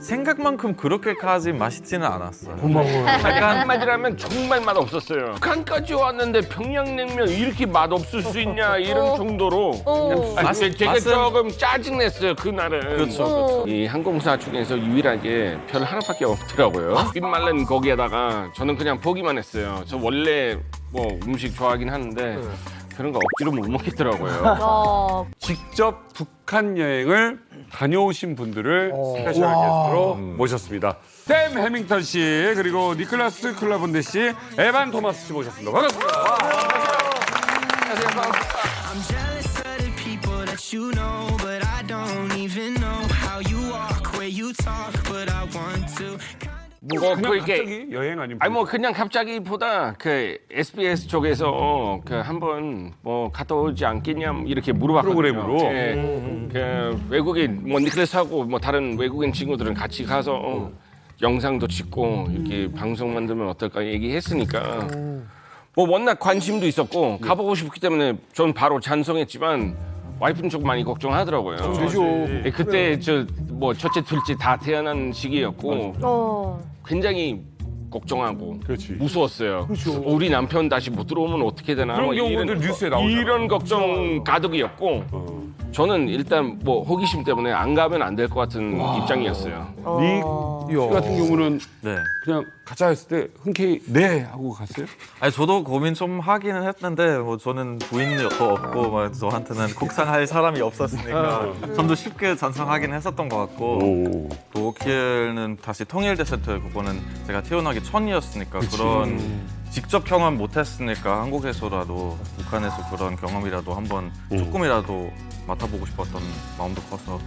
생각만큼 그렇게까지 맛있지는 않았어요. 고마워요. 약간 한마디로 정말 맛 없었어요. 북한까지 왔는데 평양냉면 이렇게 맛 없을 수 있냐 이런 정도로 되게 조금 짜증냈어요 그날은. 그렇죠. 이 항공사 중에서 유일하게 별 하나밖에 없더라고요. 빈말른 거기에다가 저는 그냥 보기만 했어요. 저 원래 뭐 음식 좋아하긴 하는데 그런 거 억지로 못 먹겠더라고요. 직접 북한 여행을 다녀오신 분들을 스페셜 게스트로 모셨습니다. 샘 해밍턴 씨 그리고 니클라스 클라본데 씨, 에반 토마스 씨 모셨습니다. 반갑습니다. I'm jealous of the people that you know, but I don't even know how you walk, where you talk, but I want to. 뭐 그냥 이렇게 갑자기 여행 아니면 아니 뭐 그냥 갑자기보다 그 SBS 쪽에서 그 한번 뭐 갔다 오지 않겠냐 이렇게 물어봤거든요. 프로그램으로? 그 외국인 뭐 니클래스하고 뭐 다른 외국인 친구들은 같이 가서 영상도 찍고 이렇게 방송 만들면 어떨까 얘기했으니까 뭐 워낙 관심도 있었고 가보고 싶기 때문에 전 바로 찬성했지만 와이프는 좀 많이 걱정하더라고요. 예, 그때 저 뭐 첫째 둘째 다 태어난 시기였고 굉장히 걱정하고 그렇지. 무서웠어요. 우리 남편 다시 못 들어오면 어떻게 되나 그런 뭐 경우들 뉴스에 나오잖아. 이런 걱정 가득이었고 저는 일단 뭐 호기심 때문에 안 가면 안 될 것 같은 입장이었어요. 니 같은 경우는 네. 그냥 가자 했을 때 흔쾌히 네 하고 갔어요? 아니 저도 고민 좀 하기는 했는데 뭐 저는 부인도 없고 막 저한테는 국상할 사람이 없었으니까 좀 더 쉽게 찬성하긴 했었던 것 같고 또 오킬은 다시 통일됐을 때 그거는 제가 태어나기 전이었으니까 그런 직접 경험 못했으니까 한국에서라도 북한에서 그런 경험이라도 한번 조금이라도 맡아보고 싶었던 마음도 커서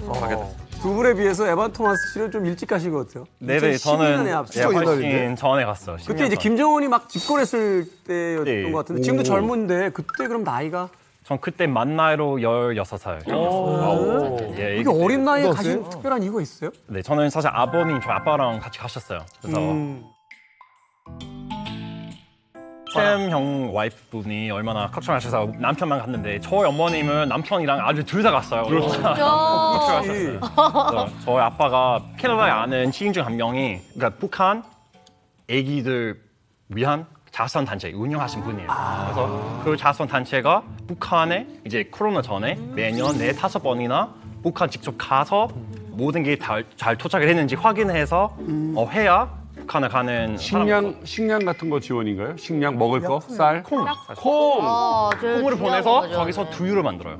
하게 됐어요. 두 분에 비해서 에반 토마스 씨는 좀 일찍 가신 것 같아요. 네네, 2012년에 저는 앞서 훨씬 전에 갔어요. 그때 이제 김정은이 막 집권했을 때였던 네. 것 같은데 지금도 젊은데 그때 그럼 나이가 전 그때 만 나이로 16살. 예, 이게 어린 나이에 가신 특별한 이유가 있어요? 네, 저는 사실 아버님, 저희 아빠랑 같이 가셨어요. 그래서 샘 형 와이프분이 얼마나 걱정하셔서 남편만 갔는데 저희 어머님은 남편이랑 아주 둘 다 갔어요. 걱정하셨어요. 그래서 저희 아빠가 캐나다에 아는 지인 중 한 명이 그러니까 북한 애기들 위한 자선 단체 운영하신 분이에요. 그래서 그 자선 단체가 북한에 이제 코로나 전에 매년 4-5번이나 북한 직접 가서 모든 게 잘 도착을 했는지 확인해서 해야 북한에 가는 식량 같은 거 지원인가요? 식량 먹을 거? 쌀? 콩. 콩을 보내서 거기서 두유를 만들어요.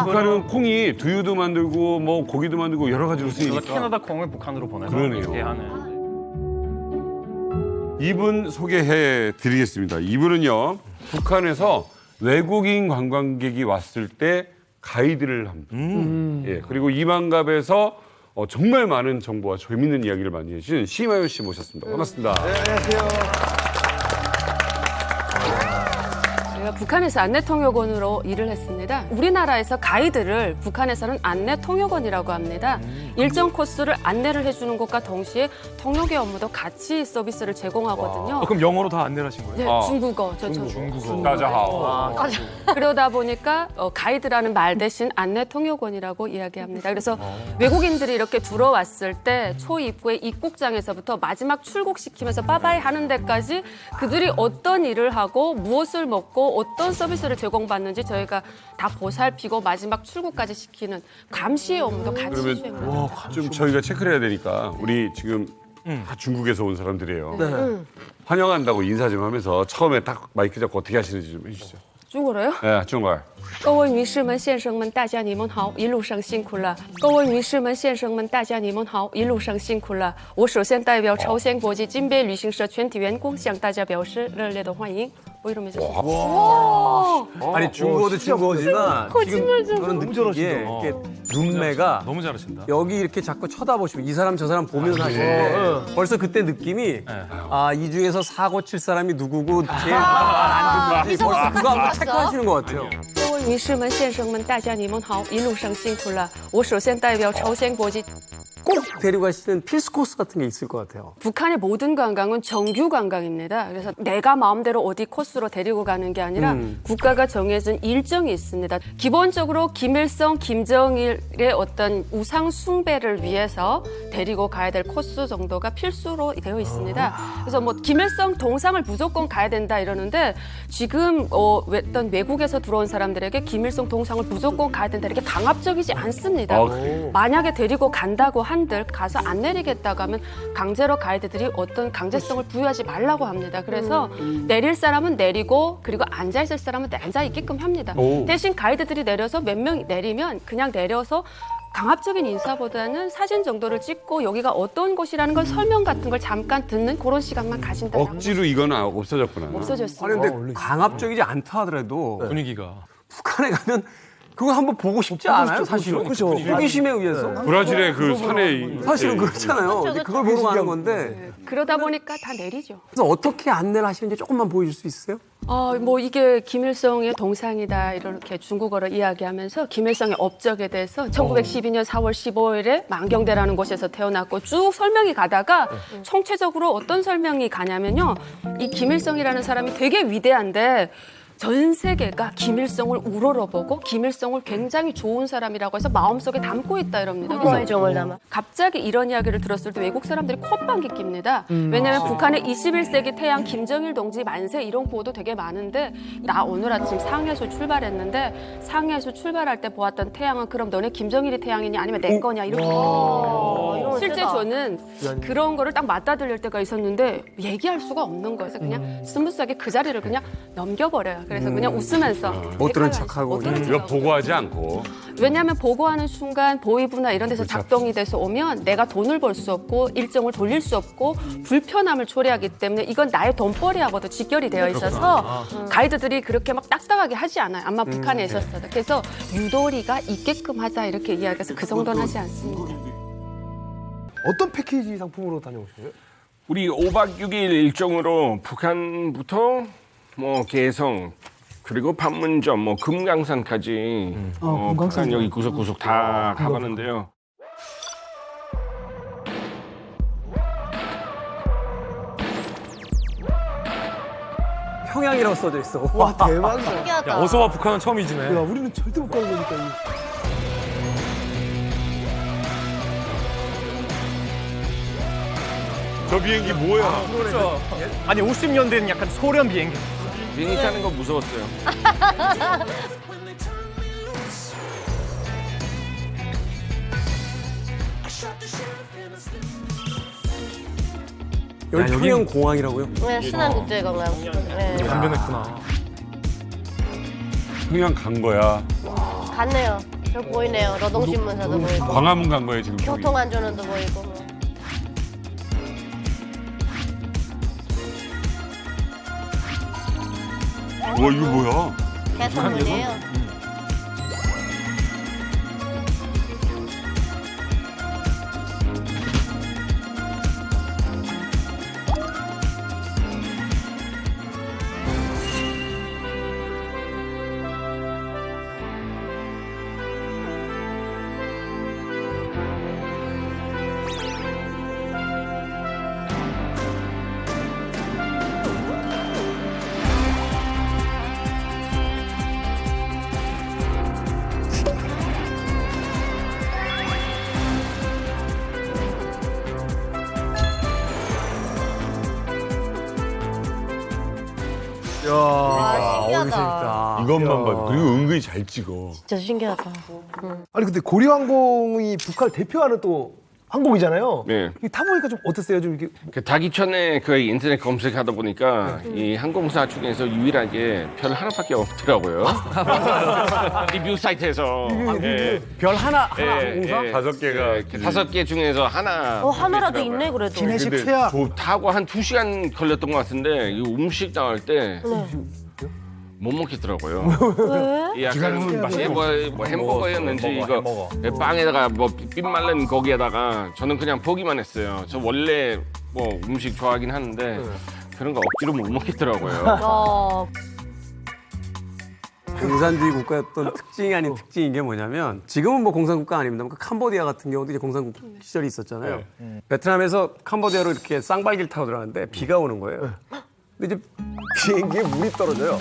북한은 콩이 두유도 만들고 뭐 고기도 만들고 여러 가지로 그래서 쓰이니까. 캐나다 콩을 북한으로 보내서 그러네요. 이렇게 하는. 이분 소개해 드리겠습니다. 이분은요, 북한에서 외국인 관광객이 왔을 때 가이드를 합니다. 예, 그리고 이만갑에서 정말 많은 정보와 재밌는 이야기를 많이 해주신 심하윤 씨 모셨습니다. 반갑습니다. 제가 북한에서 안내통역원으로 일을 했습니다. 우리나라에서 가이드를 북한에서는 안내통역원이라고 합니다. 일정 코스를 안내를 해주는 것과 동시에 통역의 업무도 같이 서비스를 제공하거든요. 그럼 영어로 다 안내를 하신 거예요? 네, 중국어. 중국어. 따자하오. 그러다 보니까 가이드라는 말 대신 안내통역원이라고 이야기합니다. 그래서 외국인들이 이렇게 들어왔을 때 초입구의 입국장에서부터 마지막 출국시키면서 빠바이 하는 데까지 그들이 어떤 일을 하고 무엇을 먹고 어떤 서비스를 제공받는지 저희가 다 보살피고 마지막 출국까지 시키는 감시의 업무도 같이 수행합니다. 좀 저희가 체크를 해야 되니까 우리 지금 다 중국에서 온 사람들이에요. 환영한다고 인사 좀 하면서 처음에 딱 마이크 잡고 어떻게 하시는지 좀 해주시죠. 중국어로요? 네, 중국어. 各位女士们、先生们，大家你们好，一路上辛苦了。各位女士们、先生们，大家你们好，一路上辛苦了。我首先代表朝鲜国际金杯旅行社全体员工向大家表示热烈的欢迎。뭐 이러면서 아니 중국어도 중국어지만 지금 저는 느낀 게 이렇게 눈매가 너무 잘하신다. 여기 이렇게 자꾸 쳐다보시면 이 사람 저 사람 보면서 하시는데 벌써 그때 느낌이 이 중에서 사고 칠 사람이 누구고 제일 안 듣는지 벌써 그거 한번 체크하시는 것 같아요. 各位女士们、先生们，大家你们好，一路上辛苦了。我首先代表朝鲜国际。꼭 데리고 가시는 필수 코스 같은 게 있을 것 같아요. 북한의 모든 관광은 정규 관광입니다. 그래서 내가 마음대로 어디 코스로 데리고 가는 게 아니라 국가가 정해진 일정이 있습니다. 기본적으로 김일성, 김정일의 어떤 우상 숭배를 위해서 데리고 가야 될 코스 정도가 필수로 되어 있습니다. 그래서 뭐 김일성 동상을 무조건 가야 된다 이러는데 지금 어떤 외국에서 들어온 사람들에게 김일성 동상을 무조건 가야 된다 이렇게 강압적이지 않습니다. 만약에 데리고 간다고 한들 가서 안 내리겠다고 하면 강제로 가이드들이 어떤 강제성을 부여하지 말라고 합니다. 그래서 내릴 사람은 내리고 그리고 앉아 있을 사람은 앉아 있게끔 합니다. 대신 가이드들이 내려서 몇 명 내리면 그냥 내려서 강압적인 인사보다는 사진 정도를 찍고 여기가 어떤 곳이라는 걸 설명 같은 걸 잠깐 듣는 그런 시간만 가진다는 억지로 이거는 없어졌구나. 없어졌습니다. 아니 근데 강압적이지 않다 하더라도 분위기가. 북한에 가면 그거 한번 보고 싶지 않아요, 사실은. 그렇죠. 호기심에 의해서. 브라질의 그 산에 사실은 그렇잖아요. 근데 그걸 보러 가는 건데. 그러다 보니까 다 내리죠. 그래서 어떻게 안내를 하시는지 조금만 보여줄 수 있어요? 뭐 이게 김일성의 동상이다 이렇게 중국어로 이야기하면서 김일성의 업적에 대해서 1912년 4월 15일에 만경대라는 곳에서 태어났고 쭉 설명이 가다가 총체적으로 어떤 설명이 가냐면요. 이 김일성이라는 사람이 되게 위대한데 전 세계가 김일성을 우러러보고 김일성을 굉장히 좋은 사람이라고 해서 마음속에 담고 있다 이럽니다. 그래서 정을 담아. 갑자기 이런 이야기를 들었을 때 외국 사람들이 콧방귀 낍니다. 왜냐하면 북한의 21세기 태양 김정일 동지 만세 이런 구호도 되게 많은데 나 오늘 아침 상해에서 출발했는데 상해에서 출발할 때 보았던 태양은 그럼 너네 김정일이 태양이냐 아니면 내 거냐 이렇게 실제 저는 그런 거를 딱 맞다 들릴 때가 있었는데 얘기할 수가 없는 거예요. 그래서 그냥 스무스하게 그 자리를 그냥 넘겨버려요. 그래서 그냥 웃으면서 못 들은 척하고. 못 들은 이거 척하고. 보고하지 않고. 왜냐하면 보고하는 순간 보이부나 이런 데서 작동이 돼서 오면 내가 돈을 벌 수 없고 일정을 돌릴 수 없고 불편함을 초래하기 때문에 이건 나의 돈벌이하고도 직결이 되어 있어서 가이드들이 그렇게 막 딱딱하게 하지 않아요. 아마 북한에 있었어도. 그래서 유도리가 있게끔 하자 이렇게 이야기해서 그 정도는 하지 않습니다. 어떤 패키지 상품으로 다녀오셨어요? 우리 5박 6일 일정으로 북한부터 뭐 개성 그리고 판문점 뭐 금강산까지 북한 여기 구석구석 다 가봤는데요. 평양이라고 써져 있어. 와 대박이다. 신기하다. 어서와 북한은 처음이지네. 야 우리는 절대 못 가는 거니까. 저 비행기 뭐야? 그렇죠. 아니 50년 된 약간 소련 비행기. 비행기 타는 거 무서웠어요. 여기 평양 공항이라고요? 네, 신안국제관광. 네. 변했구나. 평양 간 거야. 갔네요. 저 보이네요. 노동신문사도 보이고. 광화문 간 거예요 지금. 저기. 교통안전원도 보이고. 뭐. 와 이거 뭐야? 개선문이에요. 와, 신기하다. 이것만 봐도 그리고 은근히 잘 찍어. 진짜 신기하다. 아니 근데 고려항공이 북한을 대표하는 또 항공이잖아요. 네. 이 타보니까 좀 어땠어요? 좀 이렇게 그 타기 전에 그 인터넷 검색하다 보니까 이 항공사 중에서 유일하게 별 하나밖에 없더라고요. 리뷰 사이트에서. 예. 별 하나 예, 항공사? 예. 5개가. 예, 5개 중에서 하나. 하나라도 있더라고요. 있네 그래도. 기내식 근데 최악. 타고 한 2시간 걸렸던 것 같은데 이 음식 나올 때 못 먹겠더라고요. 왜? 이 약간 뭐 햄버거였는지 이거 빵에다가 뭐 삐말른 거기에다가 저는 그냥 보기만 했어요. 저 원래 뭐 음식 좋아하긴 하는데 그런 거 억지로 못 먹겠더라고요. 공산주의 국가였던 특징이 아닌 특징인 게 뭐냐면 지금은 뭐 공산국가 아닙니다. 그 캄보디아 같은 경우도 이제 공산국 시절이 있었잖아요. 베트남에서 캄보디아로 이렇게 쌍발기를 타고 들어가는데 비가 오는 거예요. 근데 이제 비행기에 물이 떨어져요.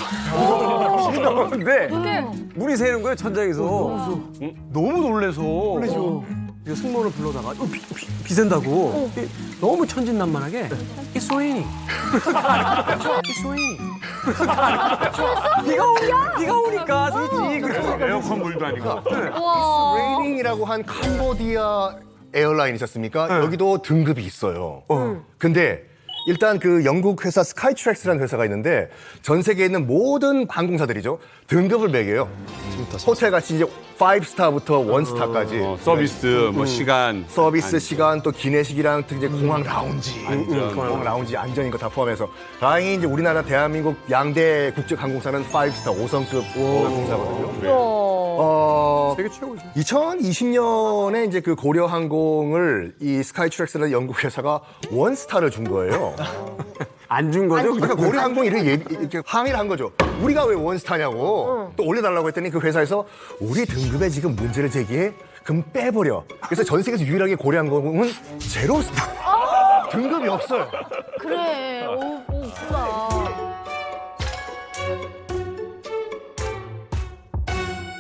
근데 물이 새는 거예요 천장에서. 너무 놀래서. 이제 승무원을 불러다가 비 샌다고 너무 천진난만하게 It's raining. It's raining. 비가 오니까 되지. 에어컨 물도 아니고. 레이닝이라고 한 캄보디아 에어라인 있었습니까? 여기도 등급이 있어요. 근데 일단 그 영국 회사 스카이트랙스라는 회사가 있는데 전 세계에 있는 모든 항공사들이죠. 등급을 매겨요. 호텔 같이 이제 5스타부터 1스타까지. 서비스, 뭐 시간. 서비스 시간 또 기내식이랑 또 이제 공항 라운지, 공항 라운지 안전인 거 다 포함해서 다행히 이제 우리나라 대한민국 양대 국적 항공사는 5스타 5성급 항공사거든요. 되게 최고죠. 2020년에 이제 그 고려 항공을 이 스카이트랙스라는 영국 회사가 1스타를 준 거예요. 안 준 거죠? 그러니까 고려 항공이 이렇게 항의를 한 거죠. 우리가 왜 1스타냐고 또 올려달라고 했더니 그 회사에서 우리 등급에 지금 문제를 제기해 그럼 빼버려. 그래서 전 세계에서 유일하게 고려 항공은 제로스타 등급이 없어요. 그래. 오, 있구나.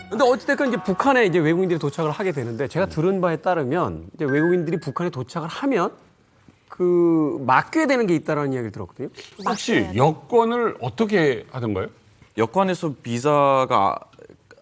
근데 어찌됐건 이제 북한에 이제 외국인들이 도착을 하게 되는데 제가 들은 바에 따르면 이제 외국인들이 북한에 도착을 하면 그 맡겨야 되는 게 있다라는 이야기를 들었거든요. 혹시 여권을 어떻게 하던가요? 여권에서 비자가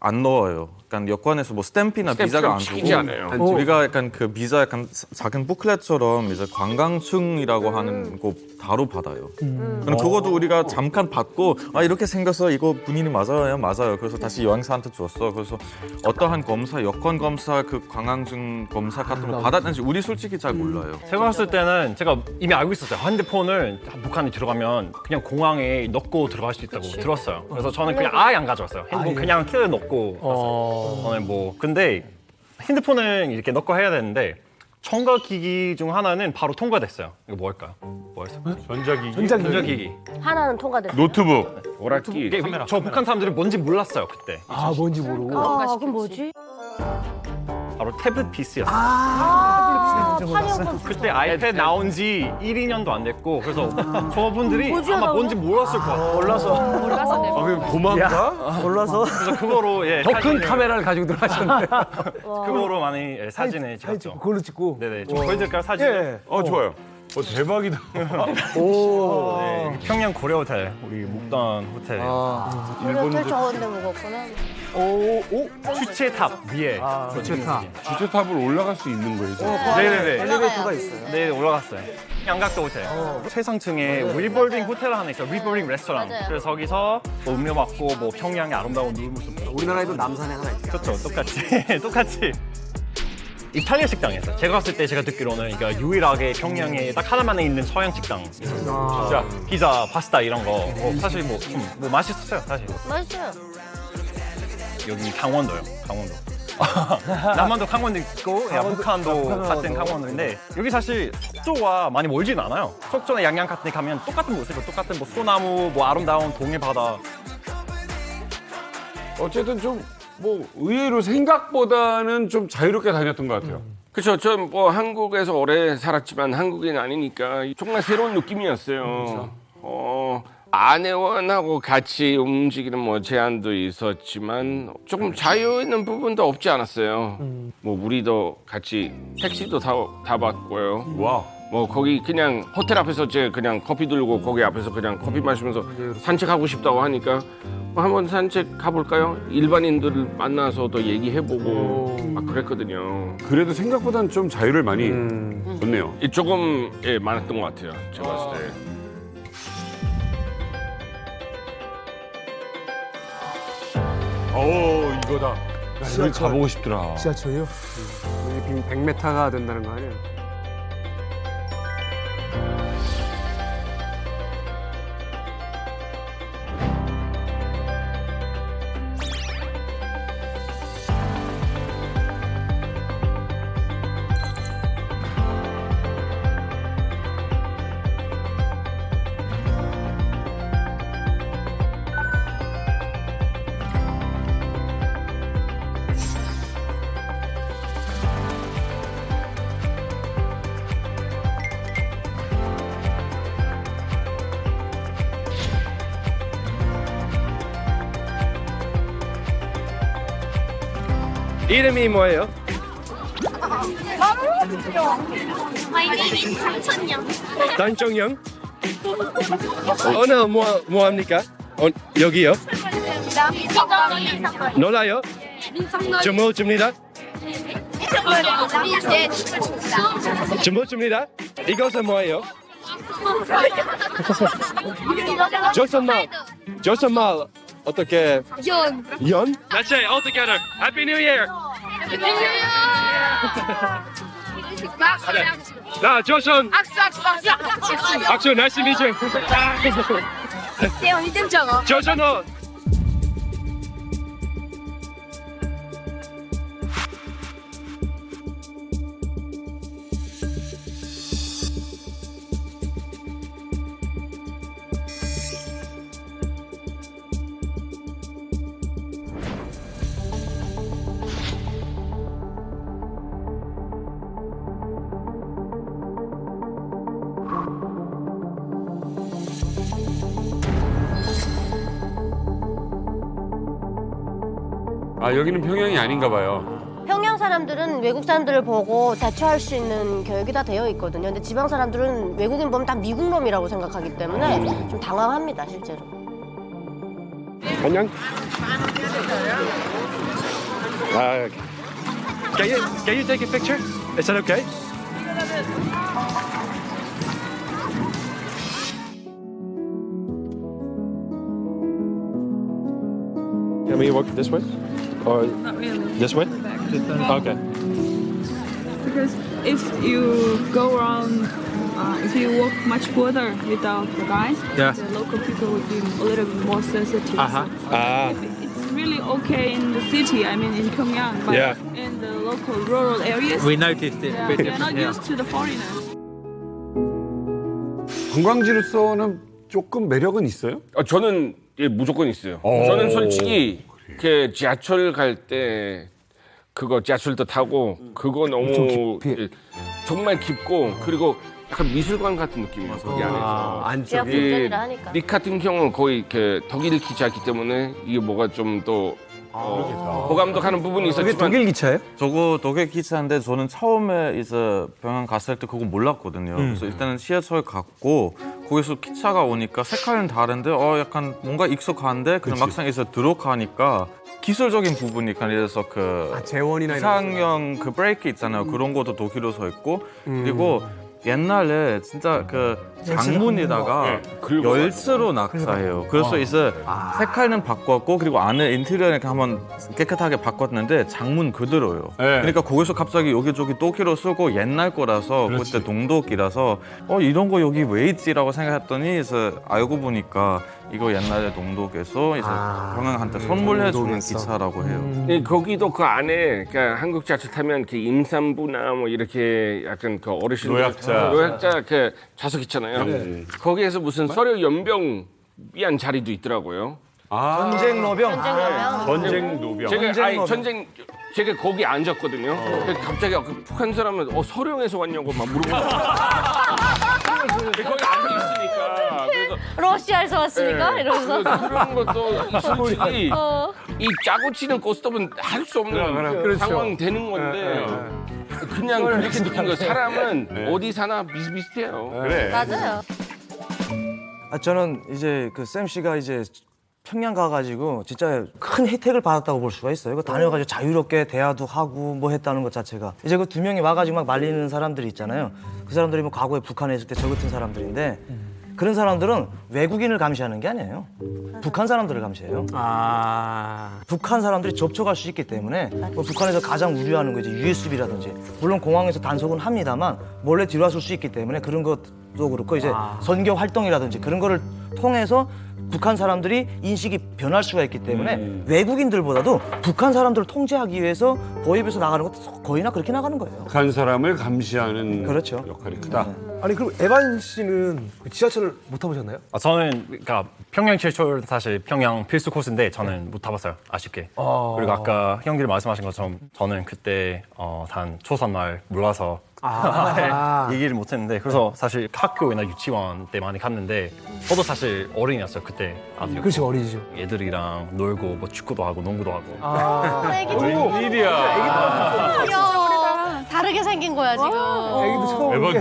안 넣어요. 그러니까 여권에서 뭐 스탬프나 비자가 안 찍히지 주고 않아요. 우리가 약간 그 비자 약간 작은 부클렛처럼 이제 관광증이라고 하는 거 바로 받아요. 그럼 그것도 우리가 잠깐 받고 아 이렇게 생겨서 이거 본인이 맞아요. 그래서 다시 여행사한테 줬어. 그래서 어떠한 검사, 여권 검사, 그 관광증 검사 같은 거 받았는지 우리 솔직히 잘 몰라요. 제가 봤을 때는 제가 이미 알고 있었어요. 핸드폰을 북한에 들어가면 그냥 공항에 넣고 들어갈 수 있다고 들었어요. 그래서 저는 그냥 아예 안 가져왔어요. 핸드폰 그냥 킬에 넣고 갔어요. 저는 뭐 근데 핸드폰을 이렇게 넣고 해야 되는데 첨가 기기 중 하나는 바로 통과됐어요. 이거 뭘까요? 뭐였어요? 전자기기. 하나는 통과됐어. 노트북. 오락기. 이게 저 북한 사람들이 뭔지 몰랐어요 그때. 아 뭔지 모르고. 그럼 뭐지? 바로 태블릿 PC였어요. 화면권. 그때 아이패드 나온 지 1, 2년도 안 됐고 그래서 저분들이 아마 뭔지 몰랐을 것 같아요. 몰라서 내가. 도망가? 몰라서 그래서 그거로 더 큰 사진을- 카메라를 가지고 들어가셨는데. 그거로 많이 사진을 찍었죠. 그걸로 찍고. 네네. 좀 보여드릴까요 사진? 예. 좋아요. 대박이다. 네, 평양 고려 호텔 우리 묵던 호텔. 호텔 저건데 묵었구나. 주체탑 위에. 주체탑. 주체탑을 올라갈 수 있는 거예요. 네네네. 엘리베이터가 있어요. 네 올라갔어요. 양각도 호텔. 최상층에 리볼빙 호텔 하나 있어요. 리볼빙 레스토랑. 맞아요. 그래서 거기서 뭐 음료 먹고 뭐 평양의 아름다운 눈 모습. 우리나라에도 남산에 하나 있어요. 그렇죠. 똑같이. 이탈리아 식당이었어요. 제가 갔을 때 제가 듣기로는 그러니까 유일하게 평양에 딱 하나만 있는 서양 식당. 진짜 피자, 파스타 이런 거 사실 뭐 맛있었어요. 사실 맛있어요. 여기 강원도요. 강원도. 남한도 강원도 있고 북한도 같은 강원도인데 여기 사실 속초와 많이 멀진 않아요. 속초나 양양 같은 데 가면 똑같은 모습이에요. 똑같은 뭐 소나무, 뭐 아름다운 동해 바다. 어쨌든 좀 뭐 의외로 생각보다는 좀 자유롭게 다녔던 것 같아요. 그렇죠. 전 뭐 한국에서 오래 살았지만 한국인 아니니까 정말 새로운 느낌이었어요. 아내원하고 같이 움직이는 뭐 제한도 있었지만 조금 자유 있는 부분도 없지 않았어요. 뭐 우리도 같이 택시도 다 받고요. 와. 뭐 거기 그냥 호텔 앞에서 제 그냥 커피 들고 거기 앞에서 그냥 커피 마시면서 산책하고 싶다고 하니까 뭐 한번 산책 가볼까요? 일반인들을 만나서도 얘기해보고 막 그랬거든요. 그래도 생각보다는 좀 자유를 많이 줬네요. 조금 많았던 것 같아요. 제가 봤을 때. 이거다. 여기 가보고 싶더라. 지하철이요? 100m가 된다는 거 아니에요? 이름이 뭐예요? 단청영. 오늘 뭐 합니까? 여기요? 놀아요? 주무 줍니다. 주무 줍니다. 이것은 뭐예요? 조선말 어떻게? 연? That's it. All together. Happy New Year. 나 조선. 악수. Nice to meet you. 조선어. 아 여기는 평양이 아닌가 봐요. 평양 사람들은 외국 사람들을 보고 대처할 수 있는 교육이 다 되어 있거든요. 근데 지방 사람들은 외국인 보면 다 미국놈이라고 생각하기 때문에 좀 당황합니다, 실제로. 안녕. Can you take a picture? Is that okay? Can we walk this way? Or Not really. this way? Okay. Because if you go around, if you walk much further without the guys, Yeah. the local people would be a little bit more sensitive. Ah. It's really okay in the city, I mean in Pyongyang, but Yeah. in the local rural areas, We noticed it. they're not used to the foreigners. 관광지로서는 조금 매력은 있어요? 저는 무조건 있어요. 저는 솔직히 그 지하철 갈 때 그거 지하철도 타고 그거 너무 정말 깊고 그리고 약간 미술관 같은 느낌이에요. 거기 안에서. 지역 안쪽이. 분쟁이라 하니까. 리 같은 경우는 거의 이렇게 독일 기차이기 때문에 이게 뭐가 좀 더 호감독하는 부분이 그게 있었지만 독일 기차예요? 저거 독일 기차인데 저는 처음에 이제 평양 갔을 때 그거 몰랐거든요. 그래서 일단은 지하철 갔고 거기서 기차가 오니까 색깔은 다른데 약간 뭔가 익숙한데 그냥 막상 이제 들어가니까 기술적인 부분이 그래서 그 재원이나 이상형 그 브레이크 있잖아요. 그런 것도 독일어 서 있고 그리고 옛날에 진짜 그 장문에다가 열쇠로 낙서해요. 그래서 이제 색깔은 바꿨고 그리고 안에 인테리어는 한번 깨끗하게 바꿨는데 장문 그대로예요. 그러니까 거기서 갑자기 여기저기 독일어 쓰고 옛날 거라서 그때 동독이라서 이런 거 여기 왜 있지라고 생각했더니 이제 알고 보니까 이거 옛날에 동독에서 이제 평양한테 선물해 주는 기차라고 해요. 거기도 그 안에 그러니까 한국 지하철 타면 그 임산부나 뭐 이렇게 약간 그 어르신들 노약자 그 좌석 있잖아요. 거기에서 무슨 서류 연병 위한 자리도 있더라고요. 전쟁 노병. 전쟁 노병. 제가 거기 앉았거든요. 근데 갑자기 그 북한 사람은 서령에서 왔냐고 막 물어보고 거기 앉아 있으니까 그래서 러시아에서 왔으니까 이러면서. 그런 것도 솔직히 이 짜고 치는 고스톱은 할 수 없는 상황 되는 건데 그냥 그렇게 느낀 거예요. 사람은 어디 사나 비슷비슷해요. 맞아요. 저는 이제 그 샘 씨가 이제 평양 가가지고 진짜 큰 혜택을 받았다고 볼 수가 있어요. 다녀가지고 자유롭게 대화도 하고 뭐 했다는 것 자체가. 이제 그 두 명이 와가지고 막 말리는 사람들이 있잖아요. 그 사람들이 뭐 과거에 북한에 있을 때 저 같은 사람들인데 그런 사람들은 외국인을 감시하는 게 아니에요. 북한 사람들을 감시해요. 북한 사람들이 접촉할 수 있기 때문에 뭐 북한에서 가장 우려하는 거 이제 USB라든지 물론 공항에서 단속은 합니다만 몰래 들어왔을 수 있기 때문에 그런 것도 그렇고 이제 선교 활동이라든지 그런 거를 통해서 북한 사람들이 인식이 변할 수가 있기 때문에 외국인들보다도 북한 사람들을 통제하기 위해서 보입에서 나가는 것도 거의나 그렇게 나가는 거예요. 북한 사람을 감시하는 역할이 크다. 아니 그럼 에반 씨는 그 지하철을 못 타보셨나요? 저는 그러니까 평양 제철 사실 평양 필수 코스인데 저는 못 타봤어요. 아쉽게. 그리고 아까 형들이 말씀하신 것처럼 저는 그때 단 초선날 몰라서 얘기를 못했는데 그래서 사실 학교나 유치원 때 많이 갔는데 저도 사실 어린이였어요 그때 아직. 그렇죠, 어리죠. 애들이랑 놀고 뭐 축구도 하고 농구도 하고. 웬일이야. 귀여워. 다르게 생긴 거야 지금. 애기도 처음. 대박.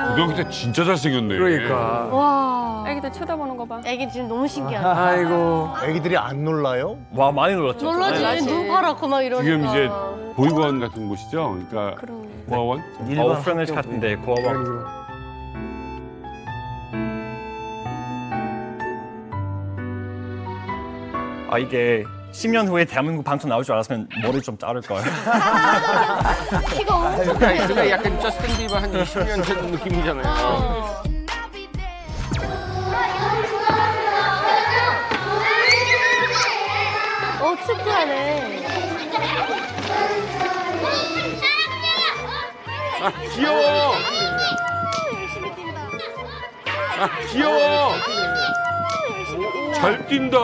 고등학교 때 진짜 잘생겼네. 그러니까. 와. 애기들 쳐다보는 거 봐. 애기 지금 너무 신기하다. 아이고. 애기들이 안 놀라요? 와 많이 놀랐죠. 놀라지. 눈 파랗고 막 이러니까. 지금 이제 보육원 같은 곳이죠. 그러니까 고아원. 오프라이즈 같은데 고아원. 아 이게 10년 후에 대한민국 방송 나올 줄 알았으면 머리 좀 자를 걸. 키가 엄청 그러니까 약간 저스틴 비버 한 20년 전 느낌이잖아요. 축구하네. 아 귀여워. 열심히 뛴다. 아 귀여워. 잘 뛴다.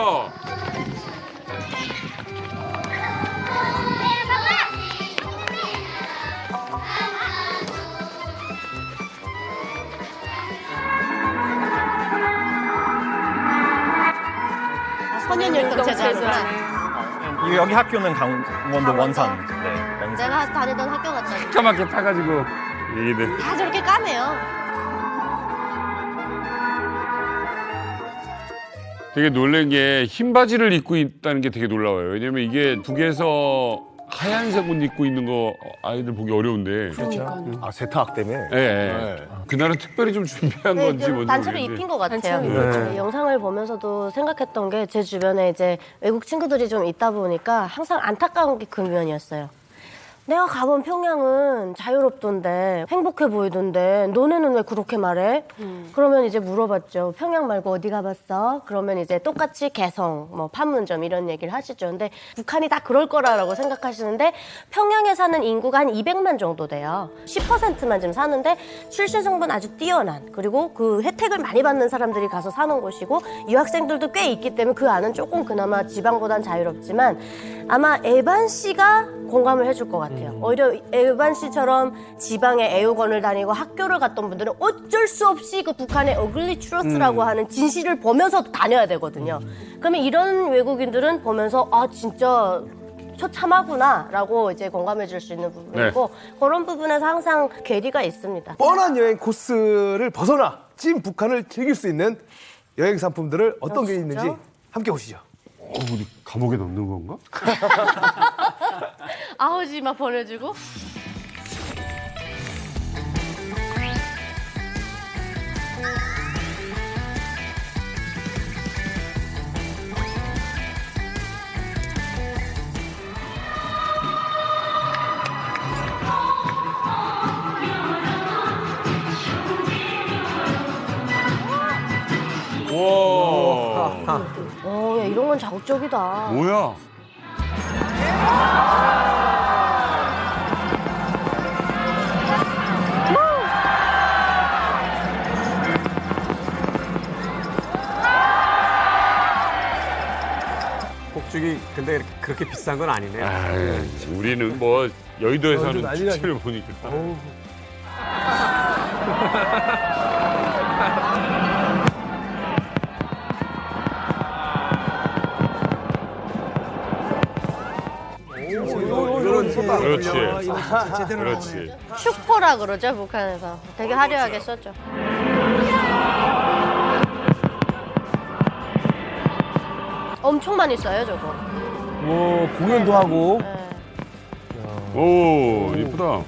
선현율동 제자구나. 여기 학교는 강원도 원산. 네, 원산. 내가 다니던 학교 같잖아. 까맣게 타가지고 얘들. 다 저렇게 까매요. 되게 놀란 게 흰 바지를 입고 있다는 게 되게 놀라워요. 왜냐면 이게 북에서 하얀색 옷 입고 있는 거 아이들 보기 어려운데. 아 세탁 때문에. 예. 예. 그날은 특별히 좀 준비한 건지 좀 뭔지 단체로 모르겠는데. 입힌 것 같아요. 단체로 영상을 보면서도 생각했던 게 제 주변에 이제 외국 친구들이 좀 있다 보니까 항상 안타까운 게 그 면이었어요. 내가 가본 평양은 자유롭던데 행복해 보이던데 너네는 왜 그렇게 말해? 그러면 이제 물어봤죠. 평양 말고 어디 가봤어? 그러면 이제 똑같이 개성, 뭐 판문점 이런 얘기를 하시죠. 근데 북한이 다 그럴 거라고 생각하시는데 평양에 사는 인구가 한 200만 정도 돼요. 10%만 지금 사는데 출신 성분 아주 뛰어난 그리고 그 혜택을 많이 받는 사람들이 가서 사는 곳이고 유학생들도 꽤 있기 때문에 그 안은 조금 그나마 지방보단 자유롭지만 아마 에반 씨가 공감을 해줄 것 같아요. 오히려 에반 씨처럼 지방에 애육원을 다니고 학교를 갔던 분들은 어쩔 수 없이 그 북한의 어글리 트루스라고 하는 진실을 보면서 다녀야 되거든요. 그러면 이런 외국인들은 보면서 아 진짜 처참하구나라고 이제 공감해 줄 수 있는 부분이고 그런 부분에서 항상 괴리가 있습니다. 뻔한 여행 코스를 벗어나 찐 북한을 즐길 수 있는 여행 상품들을 어떤 게 있는지 함께 보시죠. 우리 감옥에 넣는 건가? 아우지 막 보내주고. 와. 야, 이런 건 자극적이다. 뭐야? 폭죽이 근데 그렇게 비싼 건 아니네요. 우리는 뭐 여의도에서 하는 난리 나지. 축제를 보니까. 이거는 그렇지. 제대로 그렇지. 슈퍼라 그러죠 북한에서. 되게 화려하게 썼죠. 엄청 많이 써요 저거. 뭐 공연도 하고. 오, 이쁘다.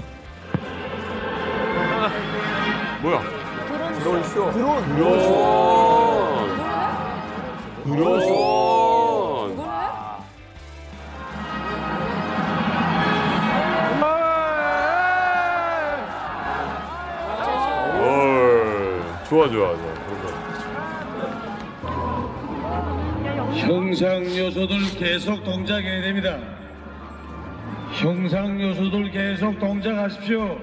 뭐야? 드론 쇼. 드론. 좋아. 형상 요소들 계속 동작해야 됩니다. 형상 요소들 계속 동작하십시오.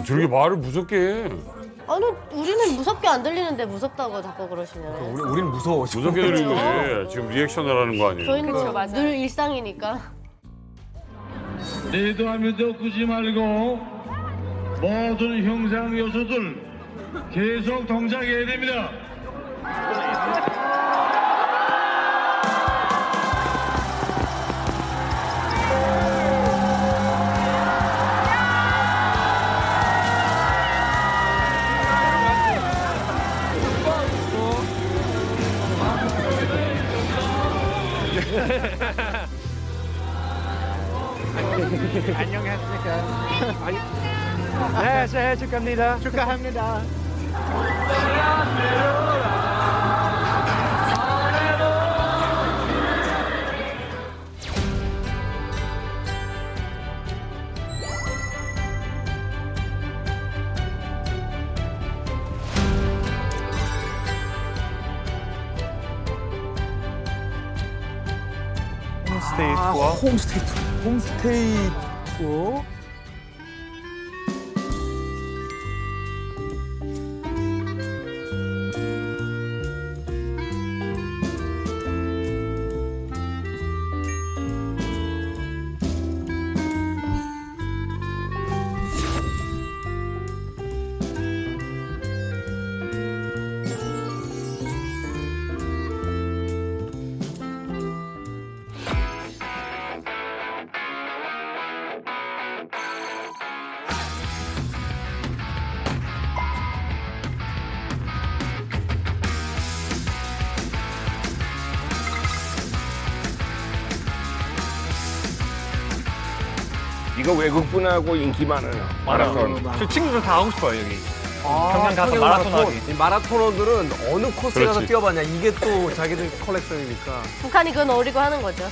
저렇게 말을 무섭게 해. 아니 우리는 무섭게 안 들리는데 무섭다고 자꾸 그러시면. 우린 무서워. 무섭게 들리는데 지금 리액션을 하는 거 아니에요? 저희는 그쵸, 맞아요. 늘 일상이니까. 내도하면서 꾸지 말고 모든 형상 요소들 계속 동작해야 됩니다. 네, 새해 축하합니다. 축하합니다. 홈스테이 투어. 홈스테이 투어. 이거 외국 분하고 인기 많아요. 마라톤. 저 친구들 다 하고 싶어요 여기. 평양 가서 마라톤 하기. 이 마라토너들은 어느 코스 가서 그렇지. 뛰어봤냐. 이게 또 자기들 컬렉션이니까. 북한이 그거 노리고 하는 거죠.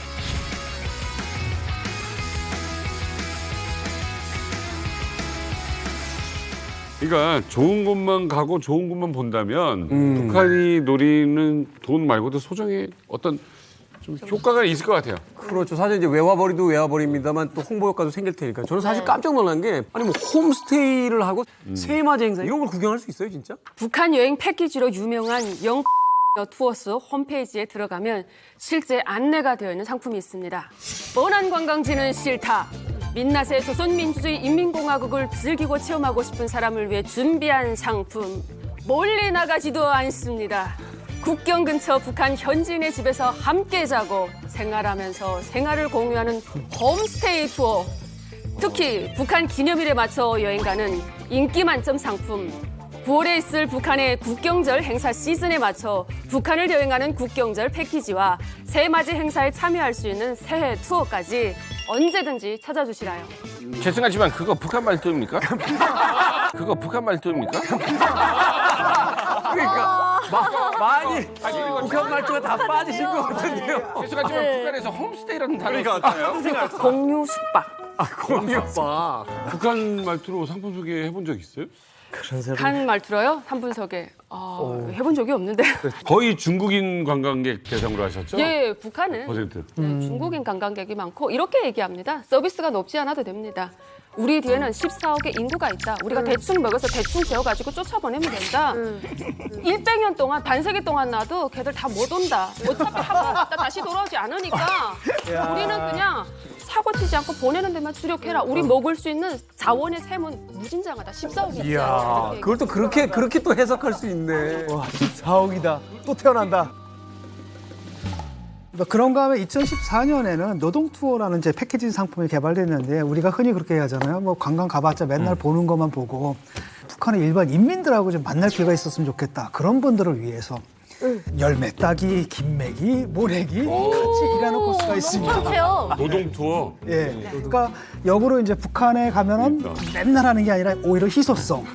그러니까 좋은 곳만 가고 좋은 곳만 본다면 북한이 노리는 돈 말고도 소정의 어떤 좀 효과가 있을 것 같아요. 그렇죠. 사실 이제 외화벌이도 외화벌입니다만 또 홍보 효과도 생길 테니까. 저는 사실 깜짝 놀란 게 아니 뭐 홈스테이를 하고 새해맞이 행사 이런 걸 구경할 수 있어요, 진짜? 북한 여행 패키지로 유명한 영 투어스 홈페이지에 들어가면 실제 안내가 되어 있는 상품이 있습니다. 뻔한 관광지는 싫다. 민낯의 조선민주주의 인민공화국을 즐기고 체험하고 싶은 사람을 위해 준비한 상품. 멀리 나가지도 않습니다. 국경 근처 북한 현지인의 집에서 함께 자고 생활하면서 생활을 공유하는 홈스테이 투어. 특히 북한 기념일에 맞춰 여행 가는 인기 만점 상품. 9월에 있을 북한의 국경절 행사 시즌에 맞춰 북한을 여행하는 국경절 패키지와 새해맞이 행사에 참여할 수 있는 새해 투어까지 언제든지 찾아주시라요. 죄송하지만 그거 북한 말투입니까? 그거 북한 말투입니까? 그러니까 많이 북한 말투가 다 빠지신 것 같은데요. 죄송하지만 북한에서 홈스테이라는 단어가 있어요. 공유 숙박. 공유빠. 북한 말투로 상품 소개 해본 적 있어요? 북한 말투로요? 한 분석에 해본 적이 없는데. 거의 중국인 관광객 대상으로 하셨죠? 예, 북한은 퍼센트. 중국인 관광객이 많고 이렇게 얘기합니다. 서비스가 높지 않아도 됩니다. 우리 뒤에는 14억의 인구가 있다. 우리가 대충 먹여서 대충 재워가지고 쫓아보내면 된다. 100년 동안, 반세기 동안 놔도 걔들 다 못 온다. 어차피 한번 갔다 다시 돌아오지 않으니까 우리는 그냥 사고 치지 않고 보내는 데만 주력해라. 우리 먹을 수 있는 자원의 셈은 무진장하다. 14억이 이야, 있어요. 그걸 또 그렇게 또 해석할 수 있네. 와, 14억이다. 또 태어난다. 그런가 하면 2014년에는 노동 투어라는 이제 패키지 상품이 개발됐는데 우리가 흔히 그렇게 하잖아요. 뭐 관광 가봤자 맨날 보는 것만 보고 북한의 일반 인민들하고 좀 만날 기회가 있었으면 좋겠다. 그런 분들을 위해서 열매 따기, 김매기, 모래기 같이 일하는 코스가 있습니다. 노동 투어. 예. 그러니까 역으로 이제 북한에 가면은 맨날 하는 게 아니라 오히려 희소성.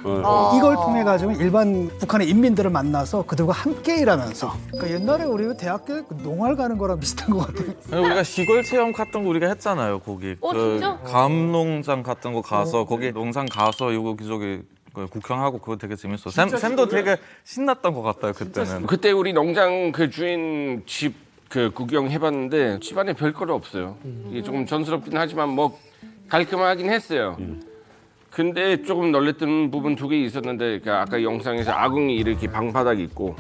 이걸 통해 가지고 일반 북한의 인민들을 만나서 그들과 함께 일하면서. 그러니까 옛날에 우리 대학교에 농활 가는 거랑 비슷한 것 같아요. 우리가 시골 체험 같은 거 우리가 했잖아요. 거기 진짜? 감농장 같은 거 가서 거기 농장 가서 이거 저기 구경하고 그거 되게 재밌어. 샘도 되게 신났던 것 같아요 그때는. 그때 우리 농장 그 주인 집 그 구경해봤는데 집안에 별거 없어요. 이게 조금 전스럽긴 하지만 뭐 깔끔하긴 했어요. 근데 조금 놀랬던 부분 2개 있었는데 그 아까 영상에서 아궁이 이렇게 방바닥이 있고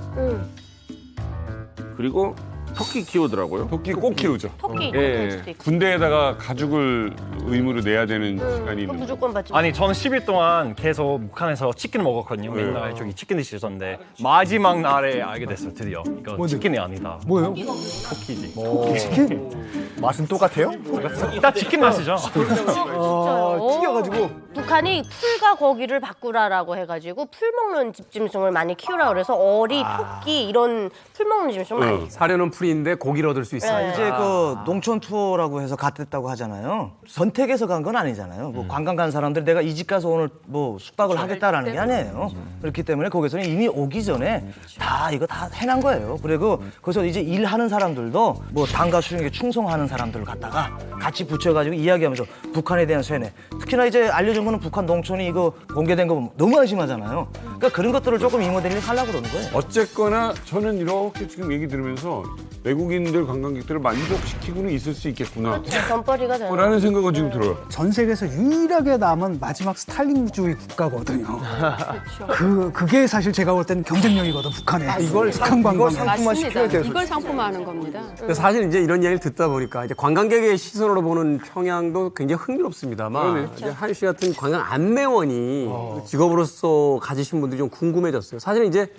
그리고 토끼 키우더라고요. 토끼 꼭 키우죠. 토끼 예. 수도 있고. 군대에다가 가죽을 의무로 내야 되는 시간이 그거 있는. 무조건 받지. 아니 저는 10일 동안 계속 북한에서 치킨 먹었거든요. 맨날 저기 치킨 디시였는데 마지막 날에 알게 됐어요. 드디어 이거 치킨이 아니다. 뭐예요? 토끼지. 치킨? 맛은 똑같아요? 이따 치킨 맛이죠. 진짜요? 튀겨가지고. 북한이 풀과 고기를 바꾸라라고 해가지고 풀 먹는 집짐승을 많이 키우라 그래서 어리, 토끼 이런 풀 먹는 짐승을 많이. 사료는 풀인데 고기를 얻을 수 있어요. 이제 그 농촌 투어라고 해서 갔댔다고 하잖아요. 선택해서 간 건 아니잖아요. 뭐 관광 간 사람들 내가 이 집 가서 오늘 뭐 숙박을 하겠다라는 게 아니에요. 그렇기 때문에 거기서는 이미 오기 전에 다 이거 다 해놓은 거예요. 그리고 거기서 이제 일하는 사람들도 뭐 당과 수령에 충성하는 사람들을 갖다가 같이 붙여가지고 이야기하면서 북한에 대한 세뇌. 특히나 이제 알려준 거는 북한 농촌이 이거 공개된 거 보면 너무 안심하잖아요. 그러니까 그런 것들을 조금 이모델링 하려고 그러는 거예요. 어쨌거나 저는 이렇게 지금 얘기 들으면서 외국인들 관광객들을 만족시키고는 있을 수 있겠구나 전벌이가 돼요. 라는 생각은 지금 들어요. 전 세계에서 유일하게 남은 마지막 스탈린주의 국가거든요. 그게 사실 제가 볼 때는 경쟁력이거든 북한에. 이걸 북한 관광. 맞습니다. 이걸 상품화하는 겁니다. 근데 사실 이제 이런 얘기를 듣다 보니까 이제 관광객의 시선으로 보는 평양도 굉장히 흥미롭습니다만 이제 한 씨 같은 관광 안내원이 직업으로서 가지신 분들이 좀 궁금해졌어요. 사실 이제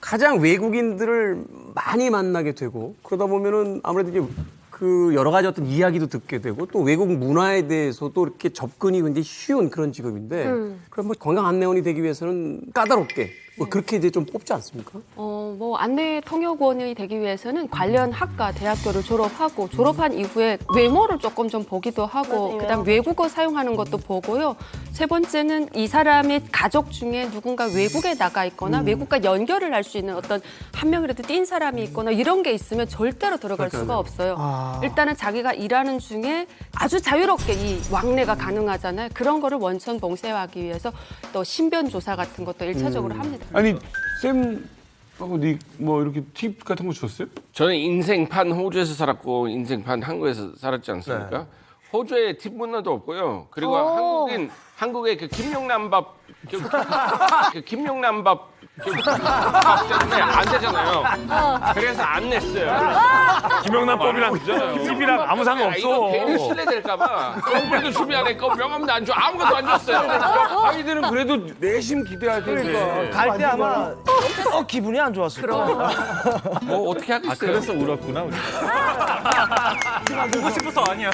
가장 외국인들을 많이 만나게 되고 그러다 보면은 아무래도 이제 그 여러 가지 어떤 이야기도 듣게 되고 또 외국 문화에 대해서도 이렇게 접근이 굉장히 쉬운 그런 직업인데 그럼 뭐 관광 안내원이 되기 위해서는 까다롭게 뭐 그렇게 이제 좀 뽑지 않습니까? 뭐 안내 통역원이 되기 위해서는 관련 학과, 대학교를 졸업하고 졸업한 이후에 외모를 조금 좀 보기도 하고 맞아요. 그다음 외국어 사용하는 것도 보고요. 세 번째는 이 사람의 가족 중에 누군가 외국에 나가 있거나 외국과 연결을 할 수 있는 어떤 한 명이라도 띈 사람이 있거나 이런 게 있으면 절대로 들어갈 수가 없어요. 일단은 자기가 일하는 중에 아주 자유롭게 이 왕래가 가능하잖아요. 그런 거를 원천 봉쇄하기 위해서 또 신변 조사 같은 것도 일차적으로 합니다. 아니 쌤하고 니 뭐 이렇게 팁 같은 거 줬어요? 저는 인생판 호주에서 살았고 인생판 한국에서 살았지 않습니까? 호주에 팁 문화도 없고요. 그리고 한국의 그 김용남밥 그 김용남밥 때문에 안 되잖아요. 그래서 안 냈어요. 김영란법이랑 팁이랑 아무 상관 이거 없어. 괜히 실례될까봐 선물도 준비 안 했고 명함도 안 줘. 아무것도 안 줬어요. 아이들은 그래도 내심 기대할 텐데. 갈 때 아마 기분이 안 좋았을 거예요. 뭐 어떻게 하겠어요. 그래서 울었구나 우리. 보고 싶어서 아니야.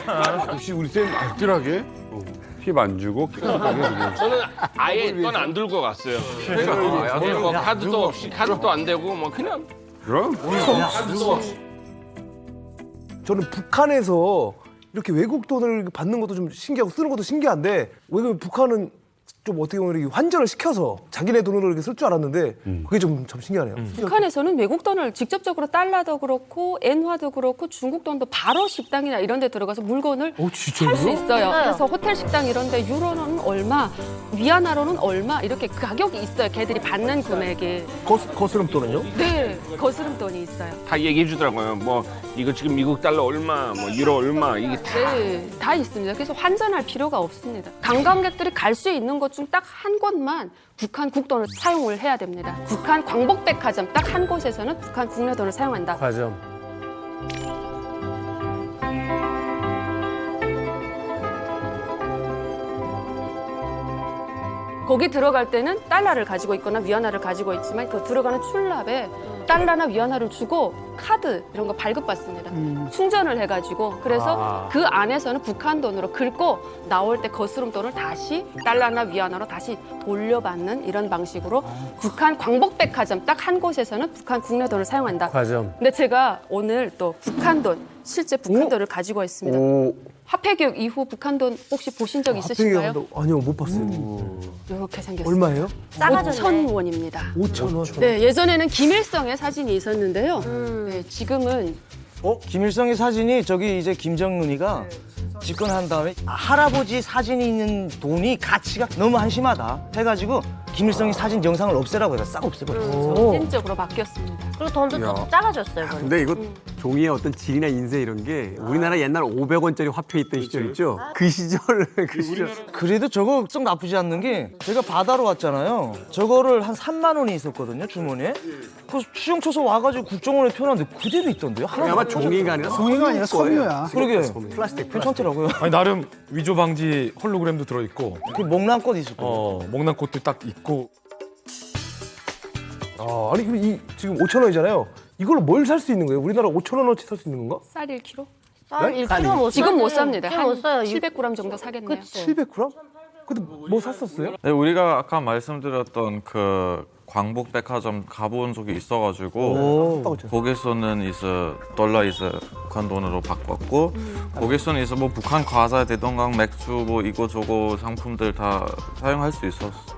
역시 우리 쌤 알뜰하게 팁 안 주고 깨끗하게 그냥. 저는 아예 돈 안 들고 갔어요. 저는 뭐 카드도 없이 카드도 안 되고 뭐 그냥 그럼? 카드도 없이. 저는 북한에서 이렇게 외국 돈을 받는 것도 좀 신기하고 쓰는 것도 신기한데 왜 북한은 좀 어떻게 보면 이렇게 환전을 시켜서 자기네 돈으로 이렇게 쓸 줄 알았는데 그게 좀 신기하네요. 북한에서는 외국 돈을 직접적으로 달러도 그렇고 엔화도 그렇고 중국 돈도 바로 식당이나 이런 데 들어가서 물건을 살 수 있어요. 그래서 호텔 식당 이런 데 유로는 얼마, 위안화로는 얼마 이렇게 가격이 있어요. 걔들이 받는 금액이. 거스름 돈은요? 네, 거스름 돈이 있어요. 다 얘기해 주더라고요. 뭐 이거 지금 미국 달러 얼마, 뭐 유로 얼마 이게 다. 네, 다 있습니다. 그래서 환전할 필요가 없습니다. 관광객들이 갈 수 있는 곳 중 딱 한 곳만 북한 국돈을 사용을 해야 됩니다. 북한 광복백화점 딱 한 곳에서는 북한 국내 돈을 사용한다. 과점. 거기 들어갈 때는 달러를 가지고 있거나 위안화를 가지고 있지만 그 들어가는 출납에 달러나 위안화를 주고 카드 이런 거 발급받습니다. 충전을 해가지고 그래서 그 안에서는 북한 돈으로 긁고 나올 때 거스름 돈을 다시 달러나 위안화로 다시 돌려받는 이런 방식으로 북한 광복백화점 딱 한 곳에서는 북한 국내 돈을 사용한다. 과점. 근데 제가 오늘 또 북한 돈, 실제 북한 돈을 가지고 있습니다. 화폐교육 이후 북한 돈 혹시 보신 적 있으신가요? 아니요, 못 봤어요. 이렇게 생겼어요. 얼마예요? 작아졌네. 5,000원입니다. 5,000원. 네, 예전에는 김일성의 사진이 있었는데요. 네, 지금은 김일성의 사진이 저기 이제 김정은이가 집권한 다음에 할아버지 사진이 있는 돈이 가치가 너무 한심하다 해가지고 김일성의 사진 영상을 없애라고 해서 싹 없애버렸어요. 사진적으로 바뀌었습니다. 그리고 돈도 더 작아졌어요. 그건. 근데 이거 종이의 어떤 질이나 인쇄 이런 게 우리나라 옛날 500원짜리 화폐 있던 시절 있죠? 그 시절 그래도 저거 썩 나쁘지 않는 게 제가 바다로 왔잖아요. 저거를 한 3만 원이 있었거든요, 주머니에. 그 수정 쳐서 와가지고 국정원에 펴놨는데 그대로 있던데요. 하나도 아마 안 종이가 아니라 종이가 아니라 섬유야. 그러게. 플라스틱. 괜찮더라고요. 아니 나름 위조 방지 홀로그램도 들어 있고. 그 목란꽃 있을 거예요. 목란꽃도 딱 있고. 아니 그럼 이 지금 5,000원이잖아요. 이걸로 뭘 살 수 있는 거예요? 우리나라 5,000원어치 살 수 있는 건가? 쌀 1kg? 쌀 1kg 못 지금 못 사요. 삽니다. 지금 한 못 사요. 700g 정도 사겠네요. 700g? 근데 뭐 샀었어요? 네, 우리가 아까 말씀드렸던 그 광복 백화점 가본 적이 있어가지고 거기서는 이제 달러 이제 북한 돈으로 바꿨고 거기서는 이제 뭐 북한 과자, 대동강 맥주 뭐 이거 저거 상품들 다 사용할 수 있었어요.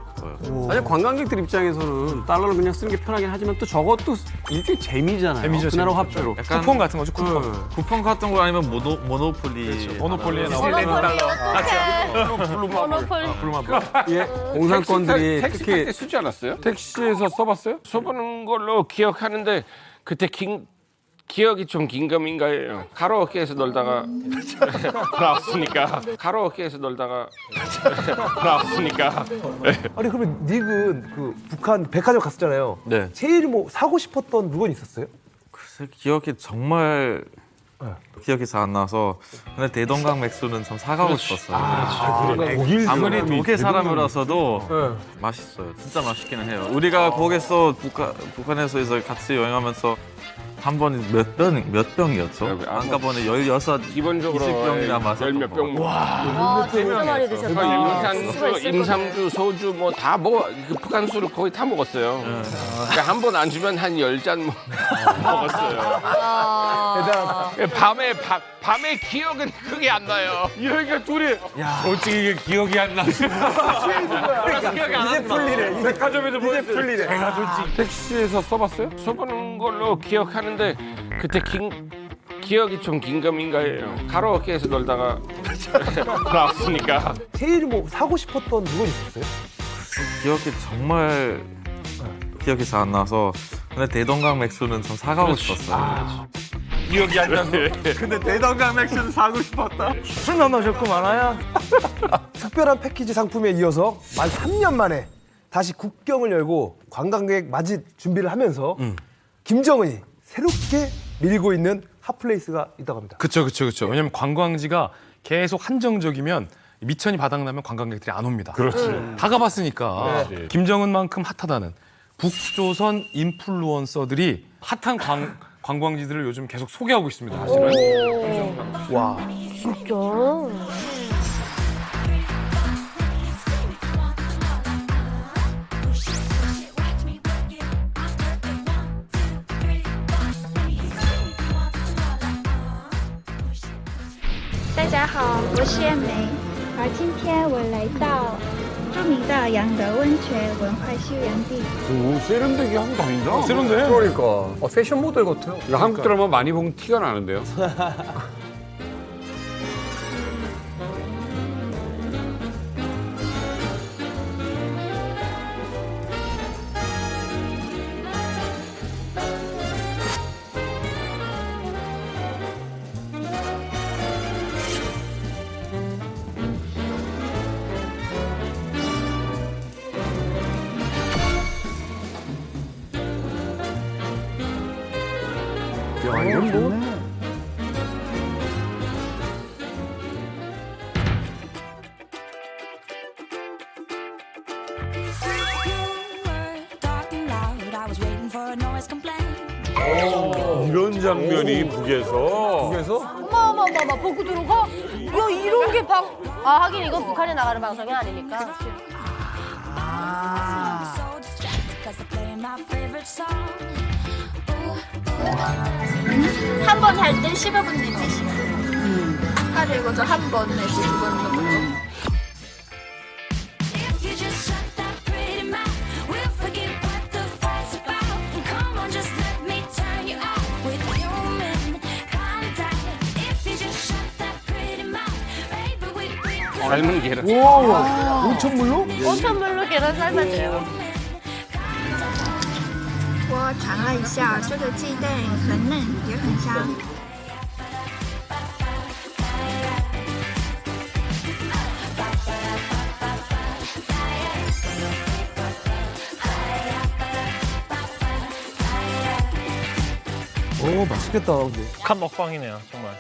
사실 관광객들 입장에서는 달러를 그냥 쓰는 게 편하긴 하지만 또 저것도 일종의 재미잖아요. 재미죠, 그 나라 재미죠. 화폐로. 약간 쿠폰 같은 거죠, 쿠폰. 쿠폰 같은 거 아니면 모노폴리. 모노폴리에 나오는 모노폴리. 예, 공산권들이 택시 특히 탈때 쓰지 않았어요? 택시에서 써봤어요? 써보는 걸로 기억하는데 그때 기억이 좀 긴가민가해요. 가로어깨에서 놀다가 나왔으니까 가로어깨에서 놀다가 나왔으니까. 아니 그러면 닉은 그 북한 백화점 갔었잖아요. 네. 제일 뭐 사고 싶었던 물건 있었어요? 글쎄 기억이 정말 기억이 잘 안 나서 근데 대동강 맥주는 좀 사가고 싶었어요. 아무리 독일 사람이라서도 맛있어요. 진짜 맛있기는 해요. 우리가 거기서 북한에서 이제 같이 여행하면서 한 번에 몇 병이었죠? 한꺼번에 16, 기본적으로 20병이나 마셨던 몇 병. 와, 진짜 많이 드셨다. 임산주, 소주 뭐 다 그 북한 술을 거의 다 먹었어요. 그러니까 한 번 안 주면 한 10잔 먹었어요. 밤에 기억은 크게 안 나요. 이러니까 둘이 솔직히 이게 기억이 안 나서 이제 풀리네. 백화점에서 뭐 이제 풀리네. 제가 솔직히 택시에서 써봤어요? 써보는 걸로 기억하는데 그때 기억이 좀 긴가민가해요. 가로어깨에서 놀다가 나왔으니까. 제일 뭐 사고 싶었던 물건 있었어요? 기억이 정말 기억이 잘 안 나서 근데 대동강 맥주는 좀 사가고 싶었어요. 기억이 안 나서. 근데 대동강 맥주는 사고 싶었다. 술 만나셨구만, 아야. 특별한 패키지 상품에 이어서 만 3년 만에 다시 국경을 열고 관광객 맞이 준비를 하면서 김정은이 새롭게 밀고 있는 핫플레이스가 있다고 합니다. 그쵸. 왜냐면 관광지가 계속 한정적이면 미천이 바닥나면 관광객들이 안 옵니다. 그렇지. 다 가봤으니까. 김정은만큼 핫하다는 북조선 인플루언서들이 핫한 관광지들을 요즘 계속 소개하고 있습니다. 사실은. 와. 진짜.大家好，我是燕梅，而今天我来到著名的杨德温泉文化休养地。 오, 세련되게 한국 아닌가? 세련돼. 그러니까 패션 모델 같아요. 한국 드라마 많이 보면 티가 나는데요. 야, 이건 뭐 이런 장면이 북에서. 어머, 보고 들어가? 야, 이런 게 하긴 이건 북한에 나가는 방송이 아니니까. 한 번 할 때 15분 내지 10분. 그리고 저 한 번 내지 두 번 정도. 삶은 계란. 와, 온천물로? 온천물로 계란 삶아줘요. 와, 尝了一下，这个鸡蛋很嫩，也很香。 오 맛있겠다. 근데. 북한 먹방이네요, 정말.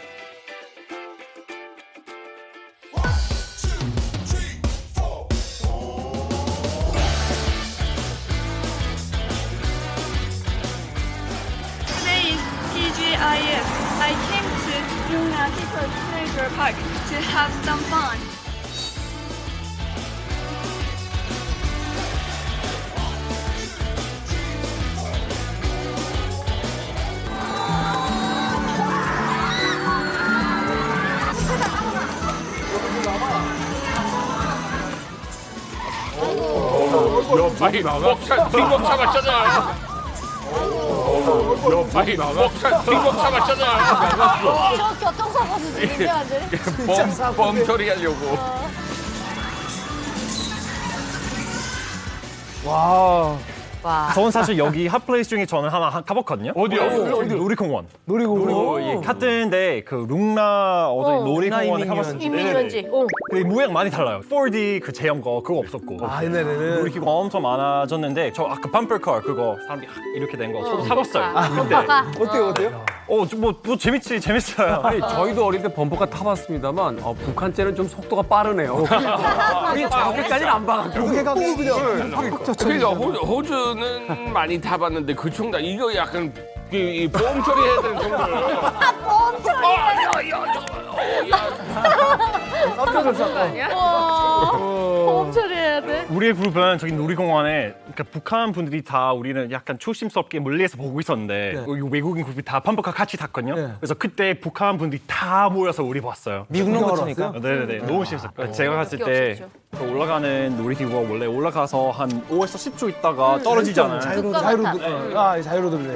Today is TGIF. I came to Yunnan People's Pleasure Park to have some fun. 아니 먹차 뒷먹차 맞잖아요. 아니 먹차 뒷먹차 맞잖아요. 저 교통사고 수준인데 완전히. 뻥 처리하려고. 와. 저는 사실 여기 핫플레이스 중에 저는 하나 가봤거든요. 어디요? 놀이공원. 놀이공원. 같은데 그 룽라 놀이공원에 가봤었는데 이민현지. 그 모양 많이 달라요. 4D 그 제형 거 그거 없었고. 아 옛날에는. 놀이기구 엄청 많아졌는데 저 아까 범퍼카 그거 사람들이 이렇게 된 거 저도 사봤어요. 어때요? 뭐 재밌어요. 아니 저희도 어릴 때 범퍼카 타봤습니다만 북한 째는 좀 속도가 빠르네요. 우리 저렇게까지는 안 봐가지고. 그게 갖고 그냥. 그러니까 호주는 많이 타봤는데 그 정도 이거 약간 이 보험 처리해야 되는 정도예요. 보험 처리. 보험 처리해야 돼. 우리의 그룹은 저기 놀이공원에 그러니까 북한 분들이 다 우리는 약간 조심스럽게 멀리에서 보고 있었는데 여기 외국인 그룹이 다 범퍼카 같이 탔거든요. 그래서 그때 북한 분들이 다 모여서 우리 봤어요. 미국 로봇이니까. 네네네 너무 재밌었어요. 제가 갔을 때 그 올라가는 놀이기구가 원래 올라가서 한 5에서 10초 있다가 떨어지잖아요. 자유로드네.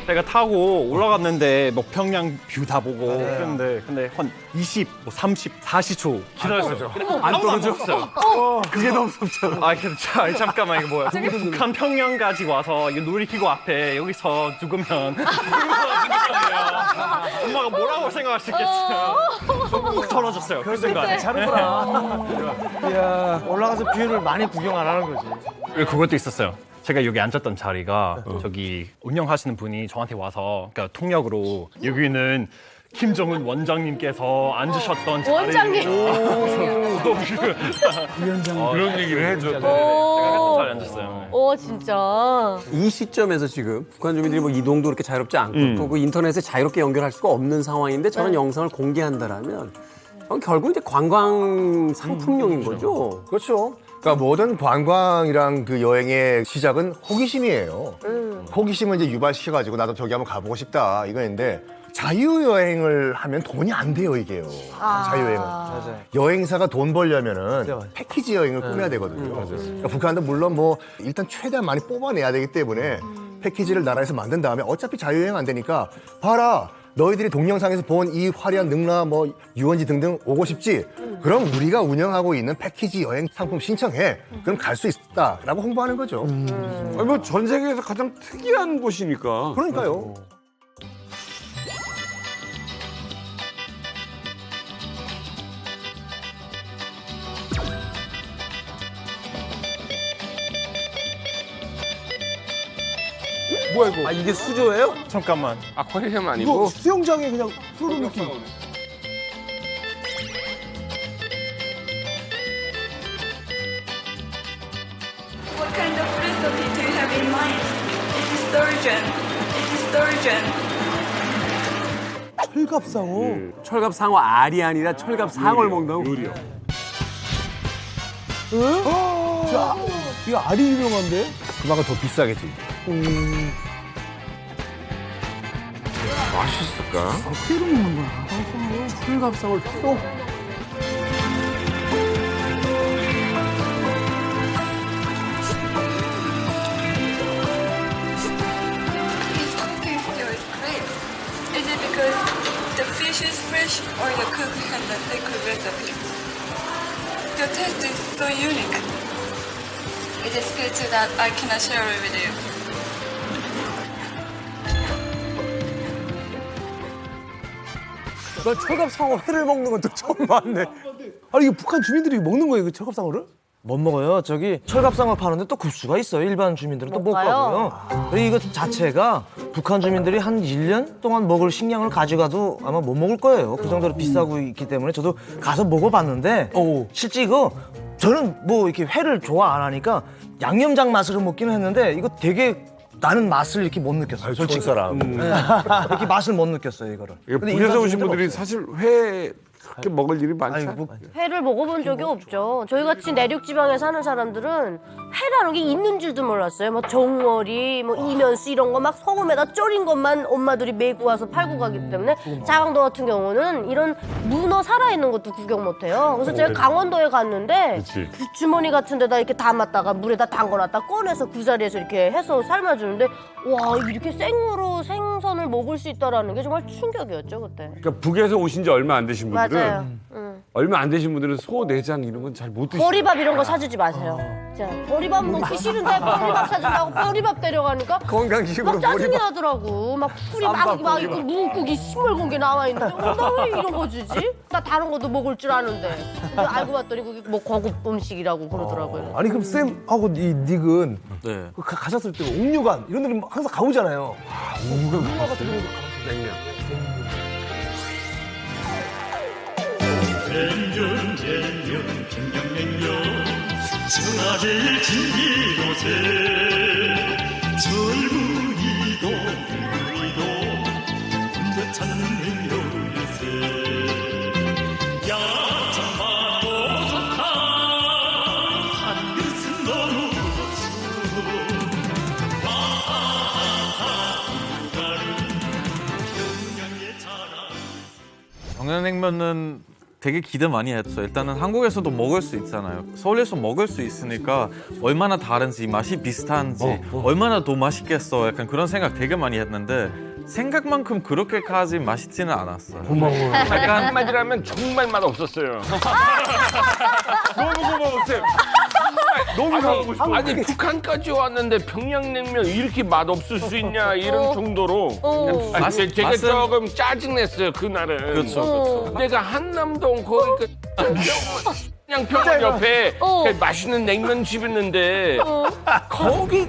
제가 타고 올라갔는데 뭐 평양 뷰 다 보고 근데 한 20, 뭐 30, 40초 기다렸어요. 안 떨어졌어요. 그게 너무 무섭잖아. 아, 잠깐만 이거 뭐야? 북한 평양까지 와서 이 놀이기구 앞에 여기서 죽으면 엄마가 뭐라고 생각할 수 있겠어요? 푹 떨어졌어요. 그 순간에. 이야, 올라가서 뷰를 많이 구경 안 하는 거지. 그리고 그것도 있었어요. 제가 여기 앉았던 자리가 저기 운영하시는 분이 저한테 와서 그러니까 통역으로 여기는 김정은 원장님께서 앉으셨던 자리. 원장님. 위원장. 그런 얘기를 해줘. 제가 했던 자리에 앉았어요. 오 진짜. 이 시점에서 지금 북한 주민들이 뭐 이동도 그렇게 자유롭지 않고 또 그 인터넷에 자유롭게 연결할 수가 없는 상황인데 저런 영상을 공개한다라면 결국 이제 관광 상품용인 거죠. 그렇죠. 그러니까 모든 관광이랑 그 여행의 시작은 호기심이에요. 호기심을 이제 유발시켜가지고 나도 저기 한번 가보고 싶다 이거인데 자유여행을 하면 돈이 안 돼요 이게요. 자유여행은. 맞아요. 여행사가 돈 벌려면은 패키지 여행을 꾸며야 되거든요. 그러니까 북한도 물론 뭐 일단 최대한 많이 뽑아내야 되기 때문에 패키지를 나라에서 만든 다음에 어차피 자유여행 안 되니까 봐라. 너희들이 동영상에서 본 이 화려한 능라 뭐 유원지 등등 오고 싶지? 그럼 우리가 운영하고 있는 패키지 여행 상품 신청해. 그럼 갈 수 있다라고 홍보하는 거죠. 아니 뭐 전 세계에서 가장 특이한 곳이니까. 그러니까요. 뭐야 이거? 아 이게 수조예요? 잠깐만. 아쿠아리움 아니고 이거 수영장에 그냥 프로그램 느낌. What kind of recipe do you have in mind? It is sturgeon. It is sturgeon. 철갑상어. 철갑상어 알이 아니라 철갑상어를 먹는다고? 요리요. 자, 이거 알이 유명한데? 그만큼 더 비싸겠지. 맛있을까? 회로 먹는 거야. 철갑상어를 또 His cooking skill is great. Is it because the fish is fresh or the cook has a secret recipe? Your taste is so unique. It is good that I cannot share it with you. 나 철갑상어 회를 먹는 건 또 처음 봤네. 아니 이게 북한 주민들이 먹는 거예요, 그 철갑상어를? 못 먹어요. 저기 철갑상어 파는데 또 급수가 있어요. 일반 주민들은 또 못 가고요. 그리고 이거 자체가 북한 주민들이 한 1년 동안 먹을 식량을 가져가도 아마 못 먹을 거예요. 그 정도로 비싸고 있기 때문에 저도 가서 먹어봤는데 실제 이거 저는 뭐 이렇게 회를 좋아 안 하니까 양념장 맛으로 먹기는 했는데 이거 되게 나는 맛을 이렇게 못 느꼈어요. 솔직히. 사람. 이렇게 맛을 못 느꼈어요 이거를. 근데 북에서 일반 오신 주민들은 분들이 없어요. 사실 회 그렇게 먹을 일이 많지 않아요. 회를 먹어본 적이 없죠. 저희 같이 내륙 지방에 사는 사람들은 회라는 게 있는 줄도 몰랐어요. 뭐 정어리, 뭐 이면수 이런 거 막 소금에다 졸인 것만 엄마들이 메고 와서 팔고 가기 때문에 자강도 같은 경우는 이런 문어 살아있는 것도 구경 못해요. 그래서 제가 강원도에 갔는데 주머니 같은 데다 이렇게 담았다가 물에다 담궈놨다 꺼내서 그 자리에서 이렇게 해서 삶아주는데 와 이렇게 생으로 생선을 먹을 수 있다라는 게 정말 충격이었죠 그때. 그러니까 북에서 오신 지 얼마 안 되신 분들은 맞아요. 얼마 안 되신 분들은 소 내장 이런 건 잘 못 드시죠. 보리밥 이런 거 사주지 마세요. 자, 보리밥 먹기 싫은데 보리밥 사준다고 보리밥 데려가니까 건강식으로 막 짜증이 보리밥. 나더라고. 막 풀이 막 있고 묵국이 싱글거리게 나와 있는데 나 왜 이런 거 주지? 나 다른 것도 먹을 줄 아는데. 근데 알고 봤더니 그게 뭐 고급 음식이라고 그러더라고요. 아니 그럼 쌤하고 이 닉은 네. 가셨을 때 옥류관 이런 데는 항상 가보잖아요. 옥류관 같은 데도 냉면. 냉면 평양냉면 청아제일 진기도새 젊은이도 늙은이도 혼자 찾는 냉면일세 야참하고 좋다 한 그릇은 너무 없어 평양의 자랑 평양냉면은 되게 기대 많이 했죠. 일단은 한국에서도 먹을 수 있잖아요. 서울에서 먹을 수 있으니까 얼마나 다른지, 맛이 비슷한지, 얼마나 더 맛있겠어. 약간 그런 생각 되게 많이 했는데 생각만큼 그렇게까지 맛있지는 않았어요. 고마워요. 약간 한마디로 정말 맛 없었어요. 너무 고마웠어요. 너무 가보고 싶어. 아니 북한까지 왔는데 평양냉면 이렇게 맛 없을 수 있냐 이런 정도로 되게 맛은- 조금 짜증냈어요 그날은. 그렇죠. 내가 한남동 거기 평양평원 옆에 그 맛있는 냉면집 있는데 거기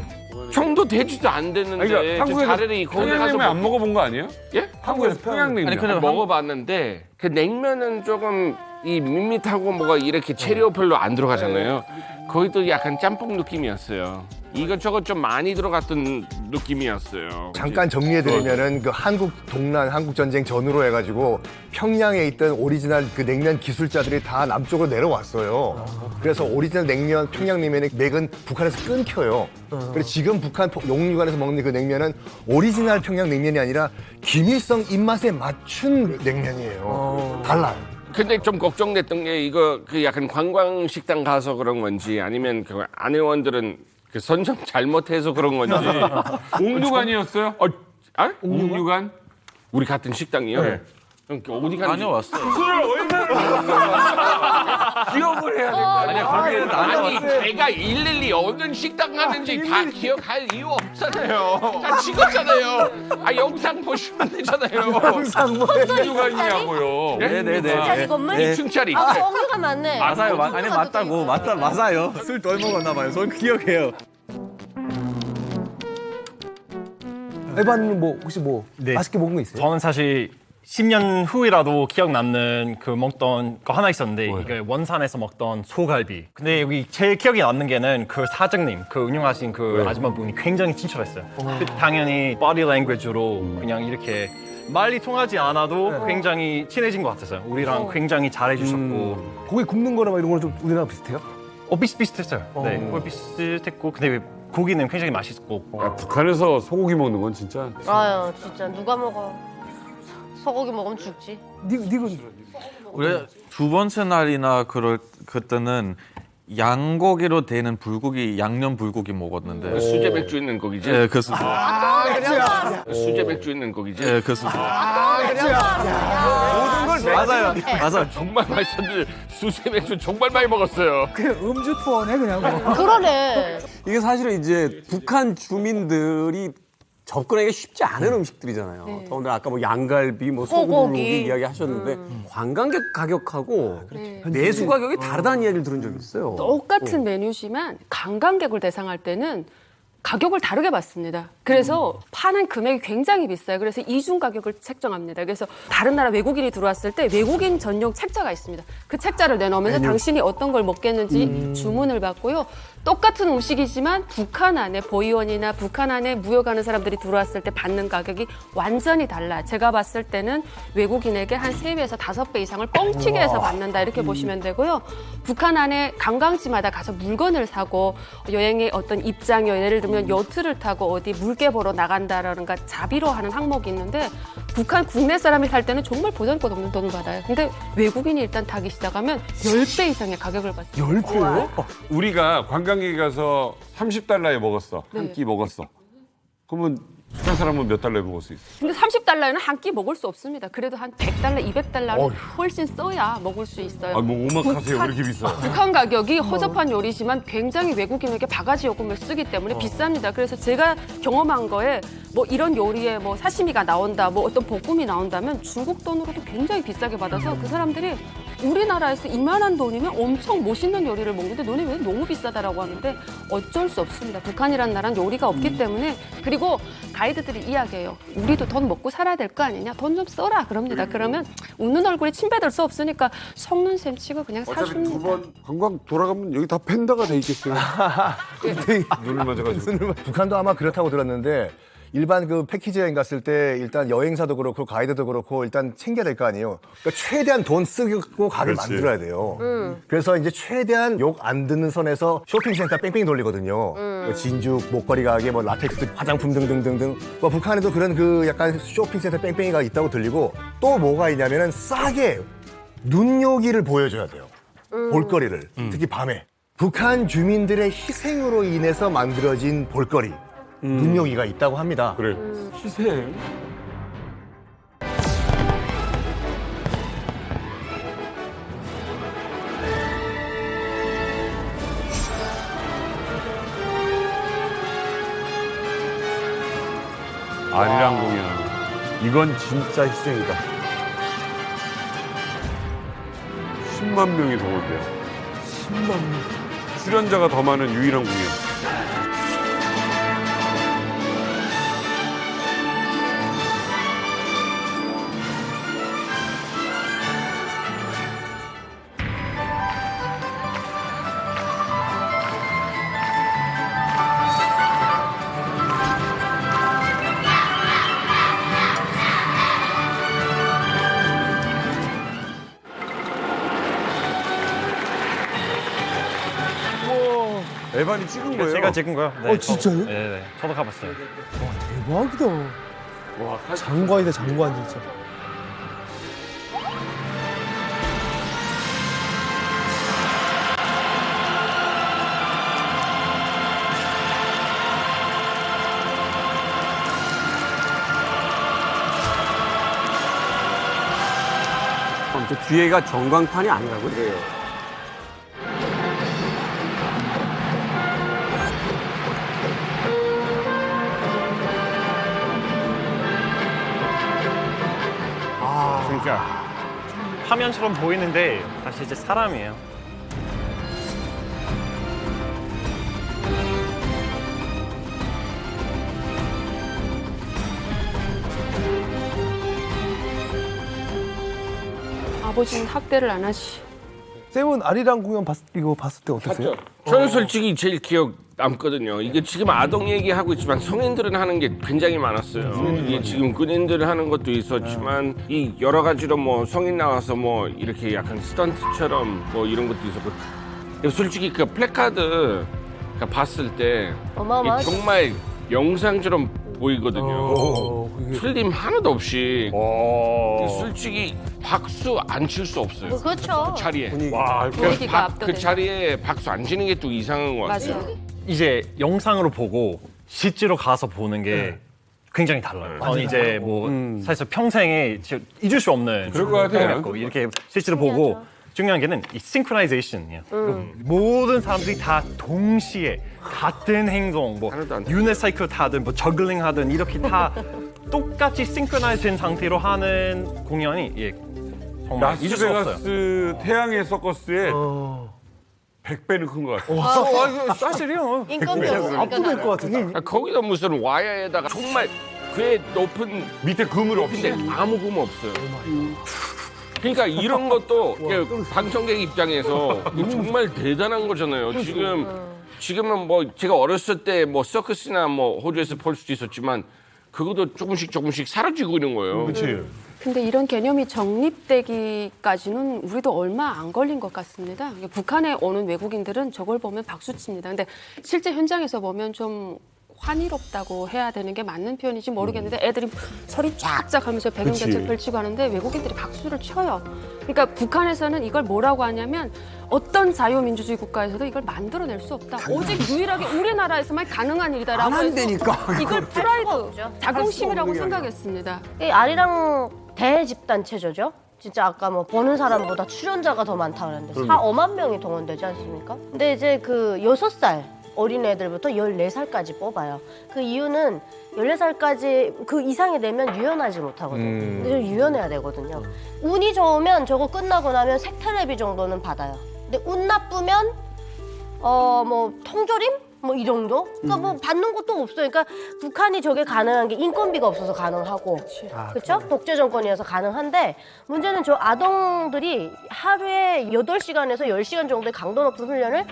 정도 되지도 안 됐는데 그러니까 한국에서 차라리 거기 가서 평양냉면 안 먹어본 거 아니에요? 예? 한국에서 평양냉면. 아니 그냥 먹어봤는데 그 냉면은 조금 이 밋밋하고 뭐가 이렇게 재료 별로 안 들어가잖아요. 거기도 약간 짬뽕 느낌이었어요. 이것저것 좀 많이 들어갔던 느낌이었어요. 잠깐 정리해드리면은 그 한국 동란 한국 전쟁 전후로 해가지고 평양에 있던 오리지널 그 냉면 기술자들이 다 남쪽으로 내려왔어요. 그래서 오리지널 냉면 평양냉면의 맥은 북한에서 끊겨요. 그래서 지금 북한 용류관에서 먹는 그 냉면은 오리지널 평양냉면이 아니라 김일성 입맛에 맞춘 냉면이에요. 달라요. 근데 좀 걱정됐던 게 이거 그 약간 관광 식당 가서 그런 건지 아니면 그 안회원들은 그 선정 잘못해서 그런 건지. 옥류관이었어요? 아? 옥류관? 우리 같은 식당이요? 네. 그럼 어디 가는지 다녀왔어요. 기억을 해야 될 거 아니야. 거기는 아니 제가 일일이 어느 식당 가는지 다 기억할 이유 없잖아요. 다 찍었잖아요. 아 영상 보시면 되잖아요. 영상 뭐예요? 옥류관이냐고요. 짜리 건물? 2층짜리. 아, 옥류관 맞네. 맞아요. 아니 맞다고. 맞아요. 술 덜 먹었나 봐요. 전 기억해요. 에바는 뭐 혹시 뭐 맛있게 먹은 거 있어요? 저는 사실 10년 후이라도 기억 남는 그 먹던 거 하나 있었는데 이게 원산에서 먹던 소갈비. 근데 여기 제일 기억에 남는 게는 그 사장님, 그 운영하신 그 아줌마분이 굉장히 친절했어요. 당연히 body language로 그냥 이렇게 말이 통하지 않아도 굉장히 친해진 것 같았어요. 우리랑 굉장히 잘해주셨고. 고기 굽는 거나 막 이런 거는 좀 우리나라 비슷해요? 비슷비슷했어요. 네, 비슷했고 근데 고기는 굉장히 맛있고. 북한에서 소고기 먹는 건 진짜. 아유 진짜 누가 먹어. 소고기 먹으면 죽지. 닉은 우리 두 번째 날이나 그때는 양고기로 되는 불고기, 양념 불고기 먹었는데. 그 수제 맥주 있는 거기지? 네, 그 수제. 수제 맥주 있는 거기지? 네, 그 수제. 모든 걸 맞아요. 정말 맛있었는데 수제 맥주 정말 많이 먹었어요. 그냥 음주 투어네 그냥. 그러네. 이게 사실은 이제 북한 주민들이 접근하기 쉽지 않은 음식들이잖아요. 네. 더군다나 아까 뭐 양갈비, 뭐 소고기. 소고기 이야기하셨는데 관광객 가격하고 내수 가격이 다르다는 이야기를 들은 적이 있어요. 똑같은 메뉴지만 관광객을 대상할 때는 가격을 다르게 받습니다. 그래서 파는 금액이 굉장히 비싸요. 그래서 이중 가격을 책정합니다. 그래서 다른 나라 외국인이 들어왔을 때 외국인 전용 책자가 있습니다. 그 책자를 내놓으면서 당신이 어떤 걸 먹겠는지 주문을 받고요. 똑같은 음식이지만 북한 안에 보이원이나 북한 안에 무역하는 사람들이 들어왔을 때 받는 가격이 완전히 달라요. 제가 봤을 때는 외국인에게 한 3배에서 5배 이상을 뻥튀기 해서 받는다 이렇게 보시면 되고요. 북한 안에 관광지마다 가서 물건을 사고 여행의 어떤 입장이요. 예를 들면 요트를 타고 어디 물개 보러 나간다라든가 자비로 하는 항목이 있는데 북한 국내 사람이 살 때는 정말 보잘것 없는 돈을 받아요. 근데 외국인이 일단 타기 시작하면 10배 이상의 가격을 받습니다. 10배요? 우리가 관광객이 가서 30달러에 먹었어. 네. 한 끼 먹었어. 그러면 북한 사람은 몇 달러에 먹을 수 있어? 근데 30달러에는 한 끼 먹을 수 없습니다. 그래도 한 100달러, 200달러는 훨씬 써야 먹을 수 있어요. 아, 뭐 오마카세 왜 이렇게 비싸? 북한 가격이 허접한 요리지만 굉장히 외국인에게 바가지 요금을 쓰기 때문에 비쌉니다. 그래서 제가 경험한 거에 뭐 이런 요리에 뭐 사시미가 나온다, 뭐 어떤 볶음이 나온다면 중국 돈으로도 굉장히 비싸게 받아서 그 사람들이 우리나라에서 이만한 돈이면 엄청 멋있는 요리를 먹는데 너네 왜 너무 비싸다라고 하는데 어쩔 수 없습니다. 북한이라는 나라는 요리가 없기 때문에 그리고 가이드들이 이야기해요. 우리도 돈 먹고 살아야 될 거 아니냐? 돈 좀 써라 그럽니다. 그러면 웃는 얼굴에 침 뱉을 수 없으니까 속는 셈 치고 그냥 어차피 사줍니다. 두 번 관광 돌아가면 여기 다 팬다가 돼 있겠어요. 눈을 맞아가지고. 북한도 아마 그렇다고 들었는데 일반 그 패키지 여행 갔을 때 일단 여행사도 그렇고 가이드도 그렇고 일단 챙겨야 될 거 아니에요. 그러니까 최대한 돈 쓰고 가게 그렇지. 만들어야 돼요. 그래서 이제 최대한 욕 안 듣는 선에서 쇼핑센터 뺑뺑이 돌리거든요. 뭐 진죽, 목걸이 가게, 뭐 라텍스 화장품 등등등등. 뭐 북한에도 그런 그 약간 쇼핑센터 뺑뺑이가 있다고 들리고 또 뭐가 있냐면은 싸게 눈요기를 보여줘야 돼요. 볼거리를 특히 밤에. 북한 주민들의 희생으로 인해서 만들어진 볼거리. 눈요기가 있다고 합니다. 그래. 희생. 아리랑 공연. 이건 진짜 희생이다. 10만 명이 동원돼요. 10만 명. 출연자가 더 많은 유일한 공연. 에반이 찍은 거예요? 제가 찍은 거요. 네, 진짜요? 네. 저도 가봤어요. 대박이다. 와, 장관이다, 장관 진짜. 뒤에가 전광판이 아니라고요? 그래요. 그러니까 화면처럼 보이는데 사실 이제 사람이에요. 아버지는 학대를 안 하시. 쌤은 아리랑 공연 이거 봤을 때 어땠어요? 저는 솔직히 제일 기억 남거든요. 이게 지금 아동 얘기하고 있지만 성인들은 하는 게 굉장히 많았어요. 이게 지금 군인들 하는 것도 있었지만 이 여러 가지로 뭐 성인 나와서 뭐 이렇게 약간 스턴트처럼 뭐 이런 것도 있었고 솔직히 그 플래카드 봤을 때 어마어마하지. 정말 영상처럼 보이거든요. 틀림 하나도 없이 솔직히 박수 안 칠 수 없어요. 그렇죠. 그 자리에. 와, 분위기가 그 압도되는. 자리에 박수 안 치는 게 또 이상한 것 같아요. 맞아요. 이제 영상으로 보고 실제로 가서 보는 게 굉장히 달라요. 저는 이제 뭐 사실 평생에 잊을 수 없는 그럴 것 같아요. 이렇게 실제로 보고 중요한 게는 이 synchronization. 모든 사람들이 다 동시에 같은 행동, 뭐 유니사이클 타든 뭐 저글링 하든 이렇게 다 똑같이 synchronized 된 상태로 하는 공연이 정말 잊을 수 없어요. 라스베가스 태양의 서커스의 100배는 큰 것 같아요. 이거 사실이요. 인건비 없으니까. 압도될 것 같은데. 아, 거기다 무슨 와이어에다가 정말 꽤 높은 밑에 그물 높은데 아무 금 없어요. 그러니까 이런 것도 방청객 입장에서 정말 대단한 거잖아요. 지금은 뭐 제가 어렸을 때 뭐 서커스나 뭐 호주에서 볼 수도 있었지만 그것도 조금씩 사라지고 있는 거예요. 그렇지. 근데 이런 개념이 정립되기까지는 우리도 얼마 안 걸린 것 같습니다. 북한에 오는 외국인들은 저걸 보면 박수칩니다. 근데 실제 현장에서 보면 좀 환희롭다고 해야 되는 게 맞는 표현인지 모르겠는데 애들이 소리 쫙쫙 하면서 배경대책 펼치고 하는데 외국인들이 박수를 쳐요. 그러니까 북한에서는 이걸 뭐라고 하냐면 어떤 자유민주주의 국가에서도 이걸 만들어낼 수 없다. 오직 유일하게 우리나라에서만 가능한 일이다라고 안 해서 되니까. 이걸 프라이드, 자긍심이라고 생각했습니다. 이 아리랑 대집단체조죠. 진짜 아까 뭐 보는 사람보다 출연자가 더 많다 그랬는데 5만 명이 동원되지 않습니까? 근데 이제 그 6살 어린애들부터 14살까지 뽑아요. 그 이유는 14살까지 그 이상이 되면 유연하지 못하거든요. 근데 좀 유연해야 되거든요. 운이 좋으면 저거 끝나고 나면 색테레비 정도는 받아요. 근데 운 나쁘면 뭐 통조림? 뭐 이 정도? 그러니까 뭐 받는 것도 없어요. 그러니까 북한이 저게 가능한 게 인건비가 없어서 가능하고 그렇죠? 독재 정권이어서 가능한데 문제는 저 아동들이 하루에 8시간에서 10시간 정도의 강도 높은 훈련을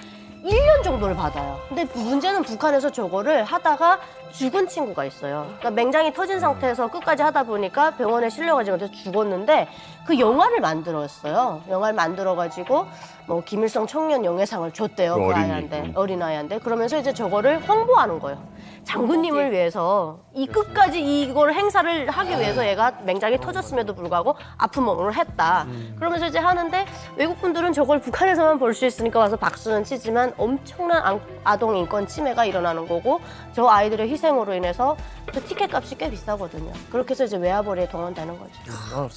1년 정도를 받아요. 근데 문제는 북한에서 저거를 하다가 죽은 친구가 있어요. 그러니까 맹장이 터진 상태에서 끝까지 하다 보니까 병원에 실려가지 못해서 죽었는데 그 영화를 만들었어요. 영화를 만들어가지고 뭐 김일성 청년 영예상을 줬대요. 그 아이한테, 어린아이한테. 그러면서 이제 저거를 홍보하는 거예요. 장군님을 위해서 이 끝까지 이걸 행사를 하기 위해서 얘가 맹장이 터졌음에도 불구하고 아픈 몸을 했다. 그러면서 이제 하는데 외국 분들은 저걸 북한에서만 볼 수 있으니까 와서 박수는 치지만 엄청난 아동 인권 침해가 일어나는 거고 저 아이들의 희생으로 인해서 그 티켓 값이 꽤 비싸거든요. 그렇게 해서 이제 외화벌이에 동원되는 거죠.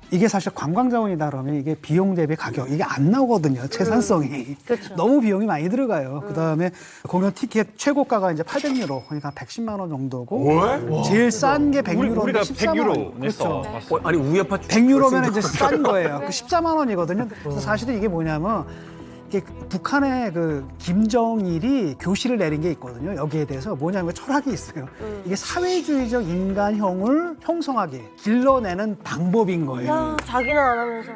이게 사실 관광 자원이다 그러면 이게 비용 대비 가격 이게 안 나오거든요. 채산성이. 그렇죠. 너무 비용이 많이 들어가요. 그다음에 공연 티켓 최고가가 이제 800유로 그러니까 110만 원 정도고 제일 싼 게 100유로인데 우리가 14만 100유로 원. 냈어. 그렇죠. 아니 우야파 100유로면 이제 싼 거예요. 그 14만 원이거든요. 그래서 사실은 이게 뭐냐면 이게 북한의 그 김정일이 교시를 내린 게 있거든요. 여기에 대해서 뭐냐면 철학이 있어요. 이게 사회주의적 인간형을 형성하게 길러내는 방법인 거예요. 야, 자기는 안 하면서.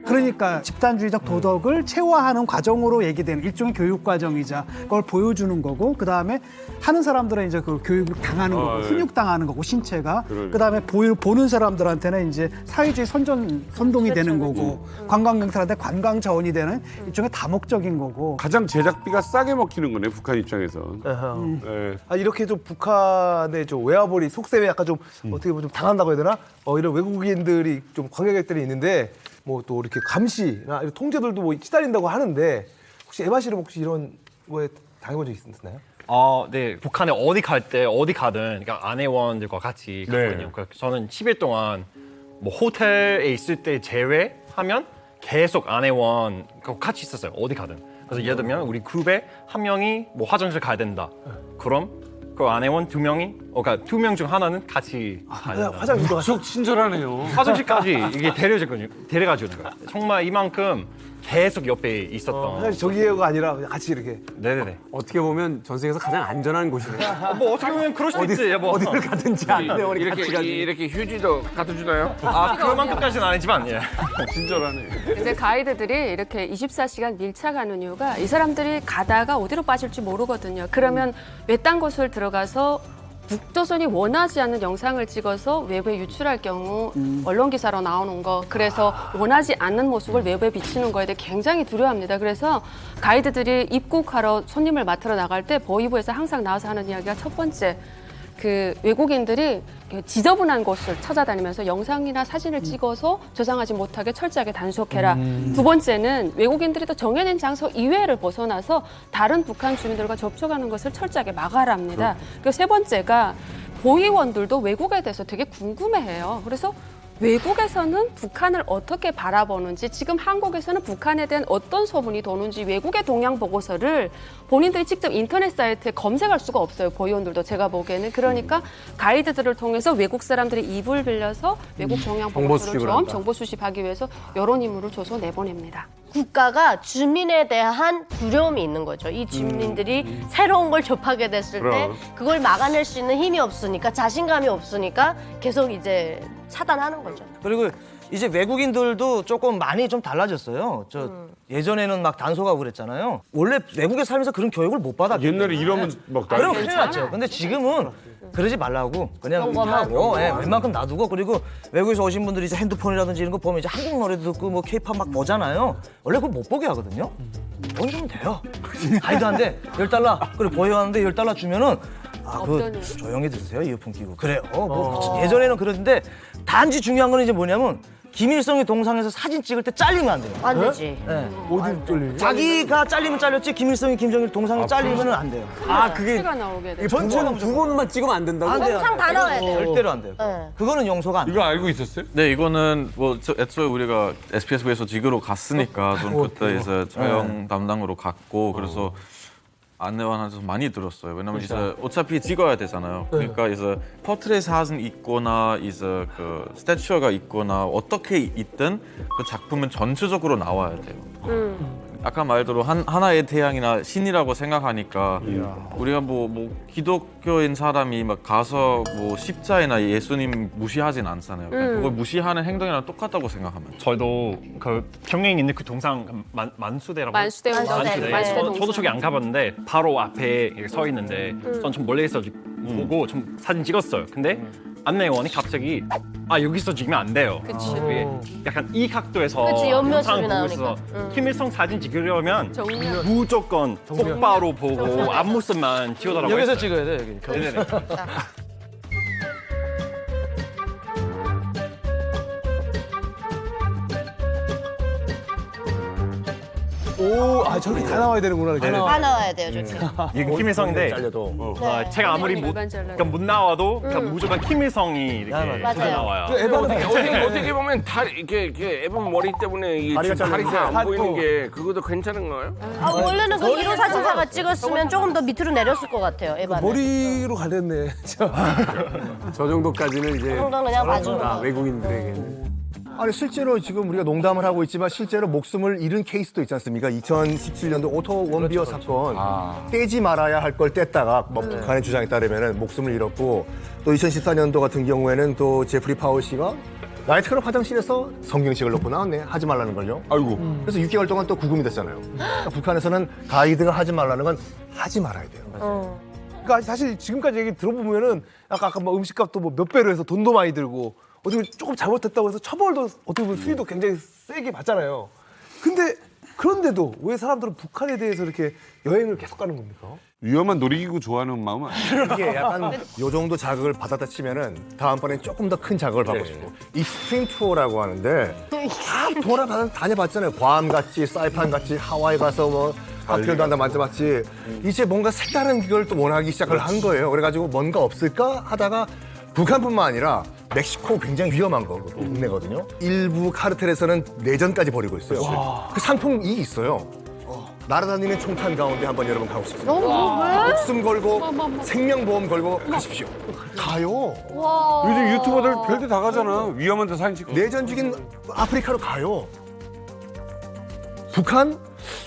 그러니까 집단주의적 도덕을 체화하는 과정으로 얘기되는 일종의 교육 과정이자 그걸 보여주는 거고 그다음에 하는 사람들은 이제 그 교육을 당하는 거고 훈육 당하는 거고 신체가 그다음에 보는 사람들한테는 이제 사회주의 선동이 되는 거고 관광객들한테 관광 자원이 되는 일종의 다목적인 거고 가장 제작비가 싸게 먹히는 거네 북한 입장에서. 네. 아, 이렇게 좀 북한의 좀 외화벌이 속셈에 약간 좀 어떻게 보면 좀 당한다고 해야 되나? 이런 외국인들이 좀 관광객들이 있는데 뭐 또 이렇게 감시나 이런 통제들도 뭐 시달린다고 하는데 혹시 에바 씨는 혹시 이런 거에 당해본 적 있나요? 네. 북한에 어디 갈 때 어디 가든 그러니까 아내원들과 같이 갔거든요. 그러니까 저는 10일 동안 뭐 호텔에 있을 때 제외하면 계속 아내원 같이 있었어요. 어디 가든. 그래서 예를 들면 우리 그룹에 한 명이 뭐 화장실 가야 된다. 그럼 그 아내원 2명이 그러니까 2명 중 하나는 같이 가야 화장실도 가서 친절하네요. 화장실까지 이게 데려가 주는 거예요. 정말 이만큼 계속 옆에 있었던. 사실 저기가 아니라 그냥 같이 이렇게. 네네네. 어떻게 보면 전 세계에서 가장 안전한 곳이네요. 뭐 어떻게 보면 그럴 수도 있지. 뭐. 어디를 가든지 안내원이 같이 가지. 이렇게 휴지도 갖다 주나요? 그만큼까지는 아니지만 예. 친절하네. 근데 가이드들이 이렇게 24시간 밀착하는 이유가 이 사람들이 가다가 어디로 빠질지 모르거든요. 그러면 외딴 곳을 들어가서 북조선이 원하지 않는 영상을 찍어서 외부에 유출할 경우 언론 기사로 나오는 거 그래서 원하지 않는 모습을 외부에 비치는 거에 대해 굉장히 두려워합니다. 그래서 가이드들이 입국하러 손님을 맡으러 나갈 때 보위부에서 항상 나와서 하는 이야기가 첫 번째 그 외국인들이 지저분한 곳을 찾아다니면서 영상이나 사진을 찍어서 저장하지 못하게 철저하게 단속해라. 두 번째는 외국인들이 또 정해진 장소 이외를 벗어나서 다른 북한 주민들과 접촉하는 것을 철저하게 막아라 합니다. 그리고 세 번째가 보위원들도 외국에 대해서 되게 궁금해해요. 그래서 외국에서는 북한을 어떻게 바라보는지, 지금 한국에서는 북한에 대한 어떤 소문이 도는지 외국의 동향 보고서를 본인들이 직접 인터넷 사이트에 검색할 수가 없어요. 보위원들도 제가 보기에는. 그러니까 가이드들을 통해서 외국 사람들의 입을 빌려서 외국 동향 보고서를 좀 정보 수집하기 위해서 이런 임무를 줘서 내보냅니다. 국가가 주민에 대한 두려움이 있는 거죠. 이 주민들이 새로운 걸 접하게 됐을 때 그걸 막아낼 수 있는 힘이 없으니까, 자신감이 없으니까 계속 이제 차단하는 거죠. 그리고 이제 외국인들도 조금 많이 좀 달라졌어요. 예전에는 막 단속하고 그랬잖아요. 원래 외국에 살면서 그런 교육을 못 받았기 때문에. 옛날에 이러면 막 그럼 큰일 났죠. 근데 지금은 그러지 말라고 그냥 이렇게 하고 웬만큼 놔두고, 그리고 외국에서 오신 분들이 이제 핸드폰이라든지 이런 거 보면 이제 한국 노래도 듣고 뭐 케이팝 막 보잖아요. 원래 그걸 못 보게 하거든요. 돈 주면 돼요. 가이드한테 $10 그리고 보여하는데 $10 주면은 그 조용히 들으세요, 이어폰 끼고. 그래요. 뭐 예전에는 그랬는데, 단지 중요한 건 이제 뭐냐면 김일성이 동상에서 사진 찍을 때 잘리면 안 돼요. 안 되지. 어디 쫄리지? 자기가 잘리면 잘렸지 김일성이 김정일 동상이 잘리면 안 돼요. 그게 수가 나오게 돼. 전체는 두 번만 찍으면 안 된다고? 안 돼요. 영상 다 나와야 돼요. 절대로 안 돼요. 그거는 용서가 안 돼요. 이거 알고 있었어요? 네, 이거는 뭐 애초에 우리가 SBS에서 지구로 갔으니까 저는 그때 이제 촬영 담당으로 갔고, 그래서 안내원한테서 많이 들었어요. 왜냐면 이제 어차피 찍어야 되잖아요. 그러니까 이제 포트레이 사진 있거나 이제 그 스태츄어가 있거나 어떻게 있든 그 작품은 전체적으로 나와야 돼요. 아까 말대로 하나의 태양이나 신이라고 생각하니까 우리가 뭐 기독교인 사람이 막 가서 뭐 십자이나 예수님 무시하진 않잖아요. 그냥 그걸 무시하는 행동이랑 똑같다고 생각하면. 저도 그 평양에 있는 그 동상 만수대라고. 만수대 저도 저기 안 가봤는데 바로 앞에 이렇게 서 있는데 전 좀 멀리서 보고 좀 사진 찍었어요. 근데 안내원이 갑자기 여기서 찍으면 안 돼요. 그치. 약간 이 각도에서 그치, 옆모습이 영상 보고 있어서 나오니까. 김일성 사진 찍으려면 정면. 무조건 똑바로 보고 앞모습만 찍어달라고 여기서 했어요. 찍어야 돼, 여기. 네네네. 저렇게 다 나와야 되는구나. 이렇게. 다 나와야 돼요, 저렇게. 이게 김일성인데 제가 아무리 일반 잘라도. 그러니까 못 나와도 그냥 무조건 김일성이 이렇게 맞아요. 나와요. 어떻게 보면 이렇게 에반 머리 때문에 이 다리가 안 보이는 게 그것도 괜찮은 거예요? 원래는 그 1호 사진사가 찍었으면 조금 더 밑으로 내렸을 것 같아요, 에바는. 머리로 가렸네. 저 정도까지는 이제 그 정도는 그냥 봐주는 거. 외국인들에게는. 아니 실제로 지금 우리가 농담을 하고 있지만 실제로 목숨을 잃은 케이스도 있지 않습니까? 2017년도 오토 원비어 사건 떼지 말아야 할 걸 뗐다가 뭐 북한의 주장에 따르면 목숨을 잃었고, 또 2014년도 같은 경우에는 또 제프리 파월 씨가 나이트클럽 화장실에서 성경책을 놓고 나왔네. 하지 말라는 걸요. 아이고. 그래서 6개월 동안 또 구금이 됐잖아요. 그러니까 북한에서는 가이드가 하지 말라는 건 하지 말아야 돼요. 그러니까 사실 지금까지 얘기 들어보면은 아까 뭐 음식값도 뭐 몇 배로 해서 돈도 많이 들고 어떻게 보면 조금 잘못했다고 해서 처벌도 어떻게 보면 수위도 굉장히 세게 받잖아요. 근데 그런데도 왜 사람들은 북한에 대해서 이렇게 여행을 계속 가는 겁니까? 위험한 놀이기구 좋아하는 마음은 아니에요. 이게 약간 요 정도 자극을 받았다 치면은 다음번엔 조금 더 큰 자극을 받고 싶고, 익스트림 투어라고 하는데 다 다녀봤잖아요. 괌 같이, 사이판 같이, 하와이 가서 뭐 칵테일도 한다 만져봤지. 이제 뭔가 색다른 걸 또 원하기 시작을 한 거예요. 그래가지고 뭔가 없을까 하다가 북한뿐만 아니라 멕시코 굉장히 위험한 동네거든요. 일부 카르텔에서는 내전까지 벌이고 있어요. 그 상품이 있어요. 날아다니는 총탄 가운데 한번 여러분 가고 싶습니다. 목숨 걸고 생명보험 걸고 가십시오. 가요. 요즘 유튜버들 별데 다 가잖아. 위험한 데 사진 찍고. 내전 중인 아프리카로 가요. 북한?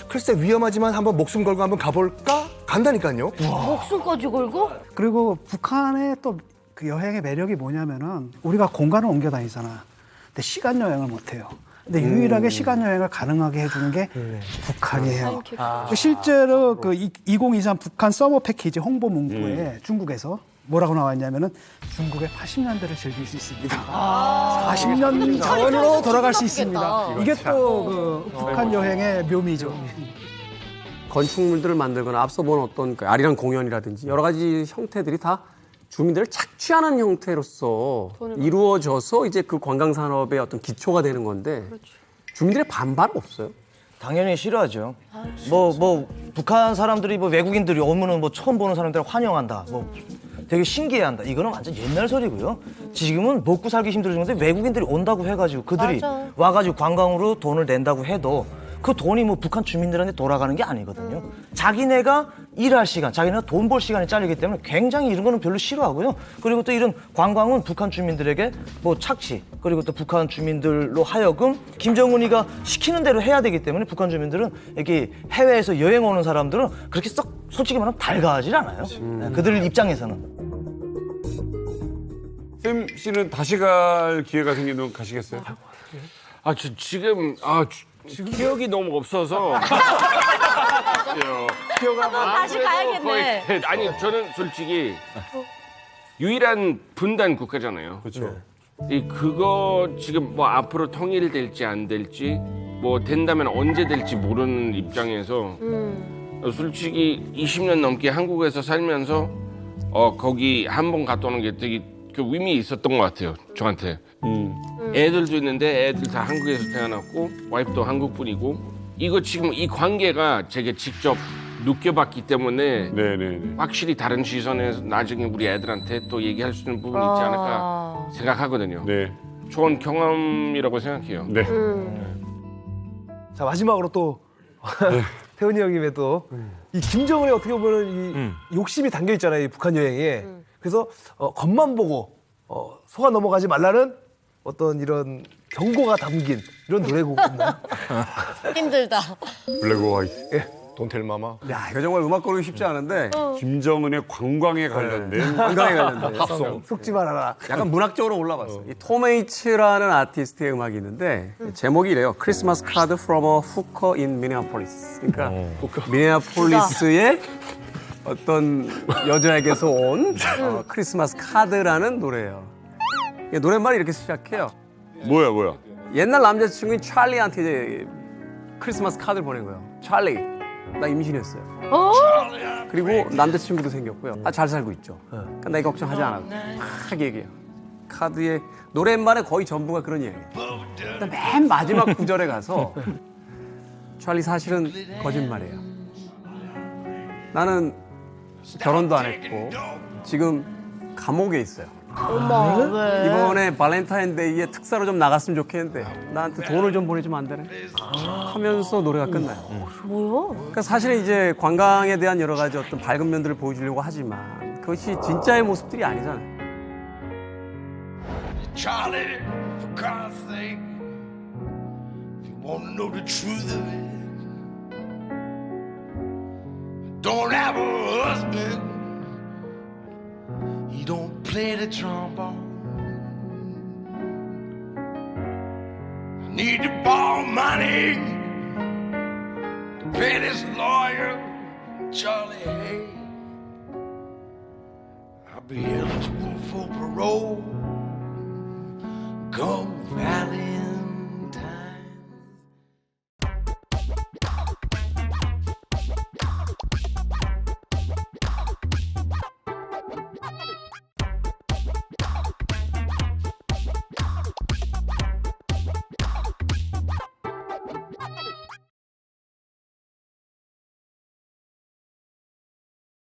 글쎄 위험하지만 한번 목숨 걸고 한번 가볼까? 간다니까요. 목숨까지 걸고? 그리고 북한의 또 그 여행의 매력이 뭐냐면은 우리가 공간을 옮겨 다니잖아. 근데 시간 여행을 못 해요. 근데 유일하게 시간 여행을 가능하게 해주는 게 북한이에요. 실제로 그 2023 북한 서머 패키지 홍보 문구에 중국에서 뭐라고 나와 있냐면은 중국의 80년대를 즐길 수 있습니다. 40년 전으로 돌아갈 수 있습니다. 이게 또 그 북한 여행의 묘미죠. 건축물들을 만들거나 앞서 본 어떤 그 아리랑 공연이라든지 여러 가지 형태들이 다 주민들을 착취하는 형태로서 이루어져서 이제 그 관광 산업의 어떤 기초가 되는 건데 주민들의 반발 없어요? 당연히 싫어하죠. 뭐 북한 사람들이 뭐 외국인들이 오면은 뭐 처음 보는 사람들 환영한다. 뭐 되게 신기해한다. 이거는 완전 옛날 소리고요. 지금은 먹고 살기 힘들어지는데 외국인들이 온다고 해가지고 그들이 맞아. 와가지고 관광으로 돈을 낸다고 해도 그 돈이 뭐 북한 주민들한테 돌아가는 게 아니거든요. 자기네가 일할 시간, 자기네가 돈 벌 시간이 잘리기 때문에 굉장히 이런 거는 별로 싫어하고요. 그리고 또 이런 관광은 북한 주민들에게 뭐 착취, 그리고 또 북한 주민들로 하여금 김정은이가 시키는 대로 해야 되기 때문에 북한 주민들은 이렇게 해외에서 여행 오는 사람들은 그렇게 썩 솔직히 말하면 달가하지 않아요. 네, 그들 입장에서는. 쌤 씨는 다시 갈 기회가 생기면 가시겠어요? 지금 기억이 너무 없어서. 다시 가야겠네. 아니 저는 솔직히 유일한 분단 국가잖아요. 그렇죠. 그거 지금 뭐 앞으로 통일될지 안 될지 뭐 된다면 언제 될지 모르는 입장에서 솔직히 20년 넘게 한국에서 살면서 거기 한 번 갔다 오는 게 되게 그 의미 있었던 것 같아요. 저한테. 애들도 있는데 애들 다 한국에서 태어났고 와이프도 한국 분이고 이거 지금 이 관계가 제가 직접 느껴봤기 때문에 확실히 다른 시선에서 나중에 우리 애들한테 또 얘기할 수 있는 부분이 있지 않을까 생각하거든요. 좋은 경험이라고 생각해요. 자 마지막으로 또 태훈이 형님의 또 이 김정은이 어떻게 보면은 이 욕심이 담겨 있잖아요, 이 북한 여행에. 그래서 겉만 보고 속아 넘어가지 말라는 어떤 이런 경고가 담긴 이런 노래곡 있나요? 힘들다. 블랙 오 화이트. 돈텔마마. 야, 이거 정말 음악 고르기 쉽지 않은데. 김정은의 관광에 관련된. 관광에 관련된. 합성. 속지 말아라. 약간 문학적으로 올라갔어. 이 톰 H라는 아티스트의 음악이 있는데 제목이 이래요. 크리스마스 카드 from a hooker in Minneapolis. 그러니까 미네아폴리스의 어떤 여자에게서 온 크리스마스 카드라는 노래예요. 노랫말이 이렇게 시작해요. 뭐야? 옛날 남자친구인 찰리한테 이제 크리스마스 카드를 보낸 거예요. 찰리, 나 임신했어요. 그리고 남자친구도 생겼고요. 잘 살고 있죠. 그러니까 나 걱정하지 않아도 막 얘기해요. 카드의 노랫말의 거의 전부가 그런 얘기예요. 근데 맨 마지막 구절에 가서 찰리 사실은 거짓말이에요. 나는 결혼도 안 했고 지금 감옥에 있어요. 어머, 왜? 이번에 발렌타인데이에 특사로 좀 나갔으면 좋겠는데 나한테 돈을 좀 보내주면 안 되나? 하면서 노래가 끝나요. 뭐요? 그러니까 사실은 이제 관광에 대한 여러 가지 어떤 밝은 면들을 보여주려고 하지만 그것이 진짜의 모습들이 아니잖아요. Charlie, for God's sake, if you want to know the truth of it, don't have a husband. You don't play the trombone. I need to borrow money to pay this lawyer, Charlie Hay. I'll be eligible for parole. Come back.